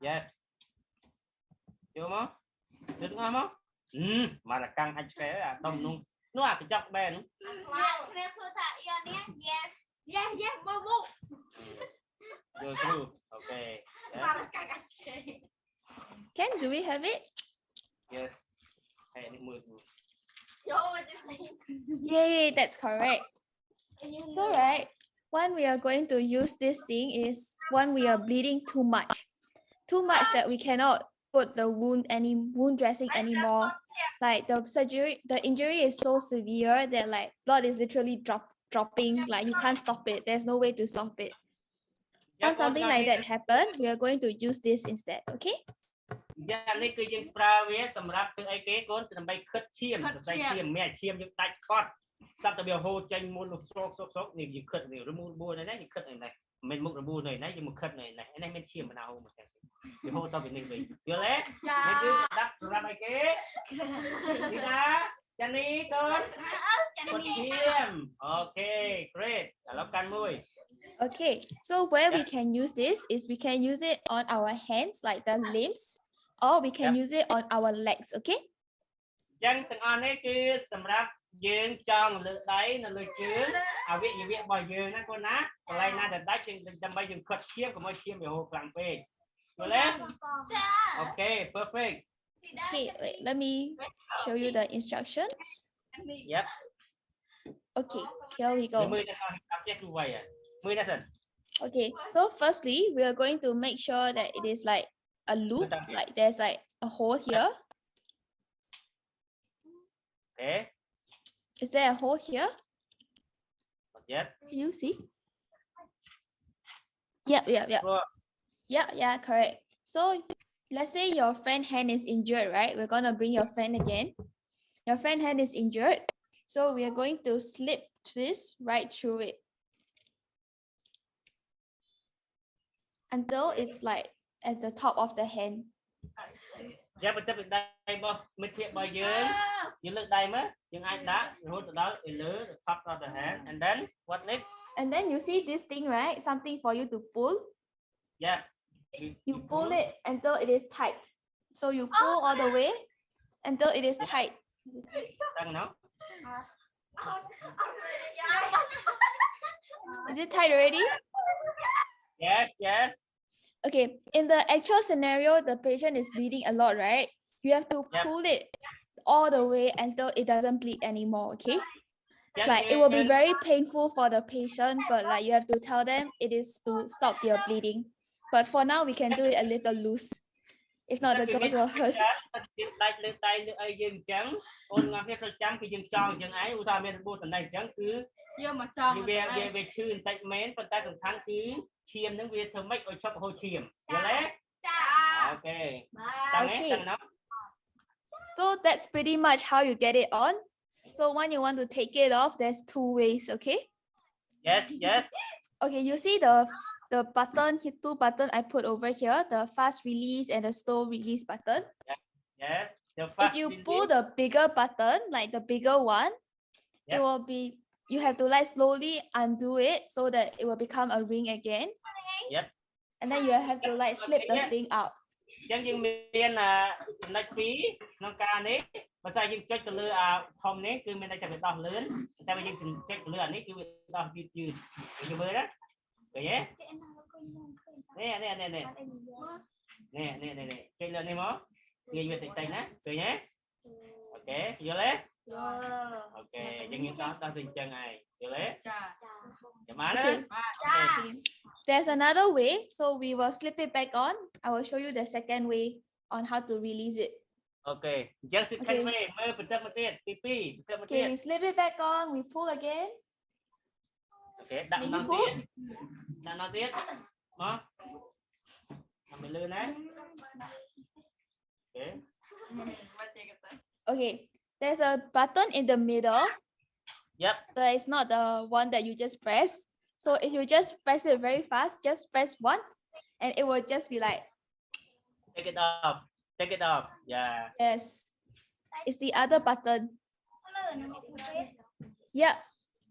Yes. Chưa không? Được không? Mà là căng anh cái là tông luôn. Nó à cái chọc bè nữa. Yes, move. Go through. Okay. Yes. Ken, do we have it? Yes. Hey, move. Yay, that's correct. So right, when we are going to use this thing is when we are bleeding too much that we cannot put the wound dressing anymore. Like the injury is so severe that like blood is literally dropping, like you can't stop it. There's no way to stop it. When something like that happens, we are going to use this instead, okay? Dạ, này cứ dân pra về sầm ráp từ ai kế con từ bay khất chiêm, từ chiêm mẹ chiêm những tay con, sắp tới biểu hồ tranh môn một sốt này những khất này rồi môn bùa này những khất này mình một bùa này nhưng một khất này anh em chiêm mà nào hồ một cái, biểu hồ tao bị ninh về, được đấy, này cứ đắp ra ai kế, đi ra, chân đi con, một chiêm, okay, great, lắm can môi. Okay, so where we can use this is we can use it on our hands, like the limbs, or we can use it on our legs, okay? Chẳng từng anh ấy cứ sầm ráp dương trong lưỡi đáy là lưỡi chướng, việc bòi dương nó con á, còn lại na đợt đáy chừng tầm bay dương khất chiêm của mỗi chiêm biểu hồ phẳng về, được lên? Okay, perfect. Okay, wait, let me show you the instructions. Yep. Okay, here we go. Okay, so firstly, we are going to make sure that it is like a loop, like there's like a hole here. Okay. Is there a hole here? Not yet. Can you see? Yep. Sure. Yeah, correct. So let's say your friend hand is injured, right? We're gonna bring your friend again. Your friend hand is injured. So we are going to slip this right through it until it's like at the top of the hand. Dạ, mình chấp đây bo, mình thiện bao giờ, you look đây mà, nhưng anh đã, hold it out, it lure, pop out the hand, and then what next? And then you see this thing, right? Something for you to pull. Yeah. You pull it until it is tight. So you pull all the way until it is tight. Đang nó. Is it tight already? Yes. Okay, in the actual scenario, the patient is bleeding a lot, right? You have to pull it all the way until it doesn't bleed anymore, okay? Like it will be very painful for the patient, but like you have to tell them it is to stop their bleeding. But for now, we can do it a little loose. If not, the girls will hurt. Vô mà cho về chư tay mến phần tay sẵn thắng cứ chiêm những việc thường mách ở trong hồ chiêm rồi đấy ok Okay. So that's pretty much how you get it on. So when you want to take it off, there's two ways, okay? Yes. Okay, you see the button, two button I put over here, the fast release and the slow release button. Yes. If you pull the bigger button, like the bigger one, it will be, you have to like slowly undo it so that it will become a ring again. Yep. And then you have to like slip the thing out. Chẳng dừng miền là nách phí nông ca này, và sao dừng check từ lừa thom này cứ mình đã chặt được đòn lớn, sao mình dừng check từ lừa này cứ đòn chữ chữ bơi đó, vậy nhé. Nè, check lừa này mó, nghe về tay nè, vậy nhé. Ok, vô lấy. Ok, dừng những đó ta dừng chân này, vô lấy. Okay. There's another way, so we will slip it back on. I will show you the second way on how to release it. Okay, just the second way. Okay, we slip it back on, we pull again. Okay, đặt nó tiếp. Đó. Mình lươn đấy. Okay. Okay, there's a button in the middle. Yep. But it's not the one that you just press. So if you just press it very fast, just press once and it will just be like. Take it off. Yeah. Yes. It's the other button. Yeah.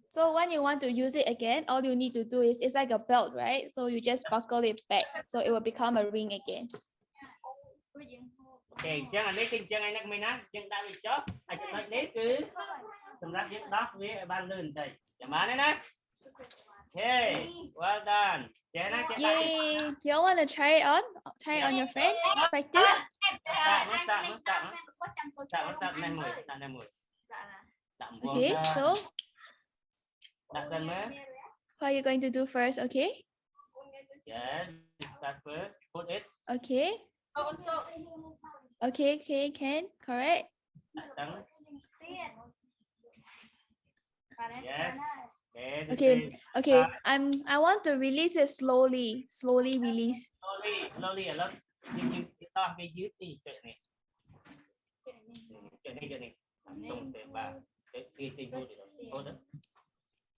So when you want to use it again, all you need to do is, it's like a belt, right? So you just buckle it back. So it will become a ring again. Okay, chân anh ấy kinh chân anh mình á, chân đã bị chót, anh chân nói đấy cứ sầm ráp giết đó với ban lươn đây, chả má đấy nè. Okay, well done. Yay! Do you want to try it on? Try it on your friend. Practice. Okay, so what are you going to do first? Okay. Yeah, start first. Put it. Okay. Okay, can correct. Yes. Okay. I want to release it slowly. Slowly release. Slowly a lot. You start with you đi chuyện này. Chuyện này. Tổng thể và cái tình vô thì hold đó.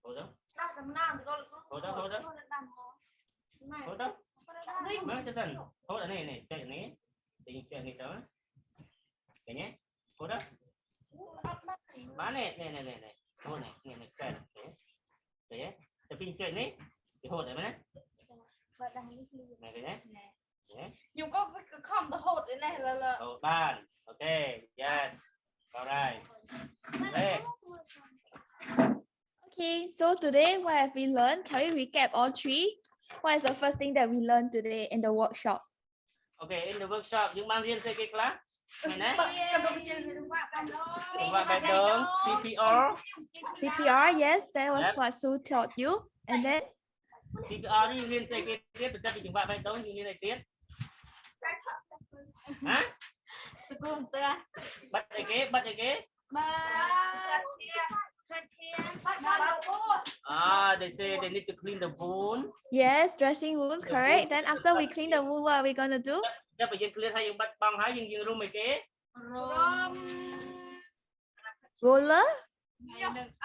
Hold đó. Mới cho dần. Hold ở này, chuyện này. Chuyện này đó. Cái nhé. Hold đó. Bán này. Hold này sai này. Đấy. Tập pin chuyện này. Thì hold đấy mà. Này cái nhé. Dùng có không the hold thế này là. Bàn. Okay. Yes. Alright. Hey. Okay, so today what have we learned? Can we recap all three? What is the first thing that we learned today in the workshop? Okay, in the workshop, những ban riêng cái class này nè. CPR. CPR, yes, that was what Sue taught you. And then CPR như liên xây cái tiếp được cho những bạn bài đấu như thế này tiếp. Hả? Bắt cái kế. They say they need to clean the wound. Yes, dressing wounds, The correct. wound Then is the after we first clean thing. the wound, what are we gonna do? តែបើយើង clean ហើយយើងបាត់បង់ហើយយើងយើងរួមអីគេ Roller?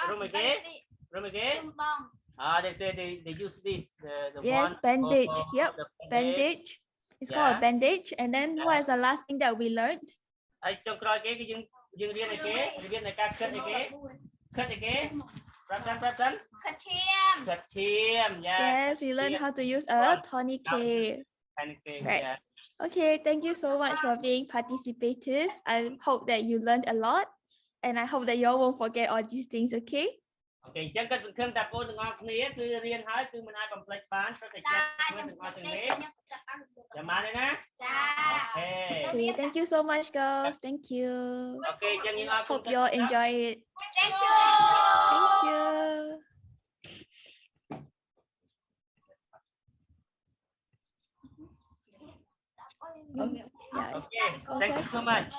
រួមអីគេរួមអីគេ they say they use this the Yes, one bandage. for Yep, the bandage. It's called a Yeah. bandage. And then what is the last thing that we learned? ហើយចុងក្រោយគេគឺយើងរៀនអីគេរៀនในការគិតអីគេគិតអីគេប្រាប់សិនគិតឈាម Yes, we learned how to use a tourniquet. Right. Okay, thank you so much for being participative. I hope that you learned a lot, and I hope that you all won't forget all these things, okay? អូខេអញ្ចឹងក៏សង្ឃឹមថាបងទាំងអស់គ្នាគឺរៀនហើយគឺមិនអាចបំភ្លេចបានព្រោះតែចិត្តធ្វើទាំងអស់ទាំងនេះចាំបានទេណាអូខេ Okay, thank you so much, girls. Thank you. អូខេអញ្ចឹងយើងអរគុណ Hope you all enjoy it. Thank you. Yeah. Okay, thank you so much.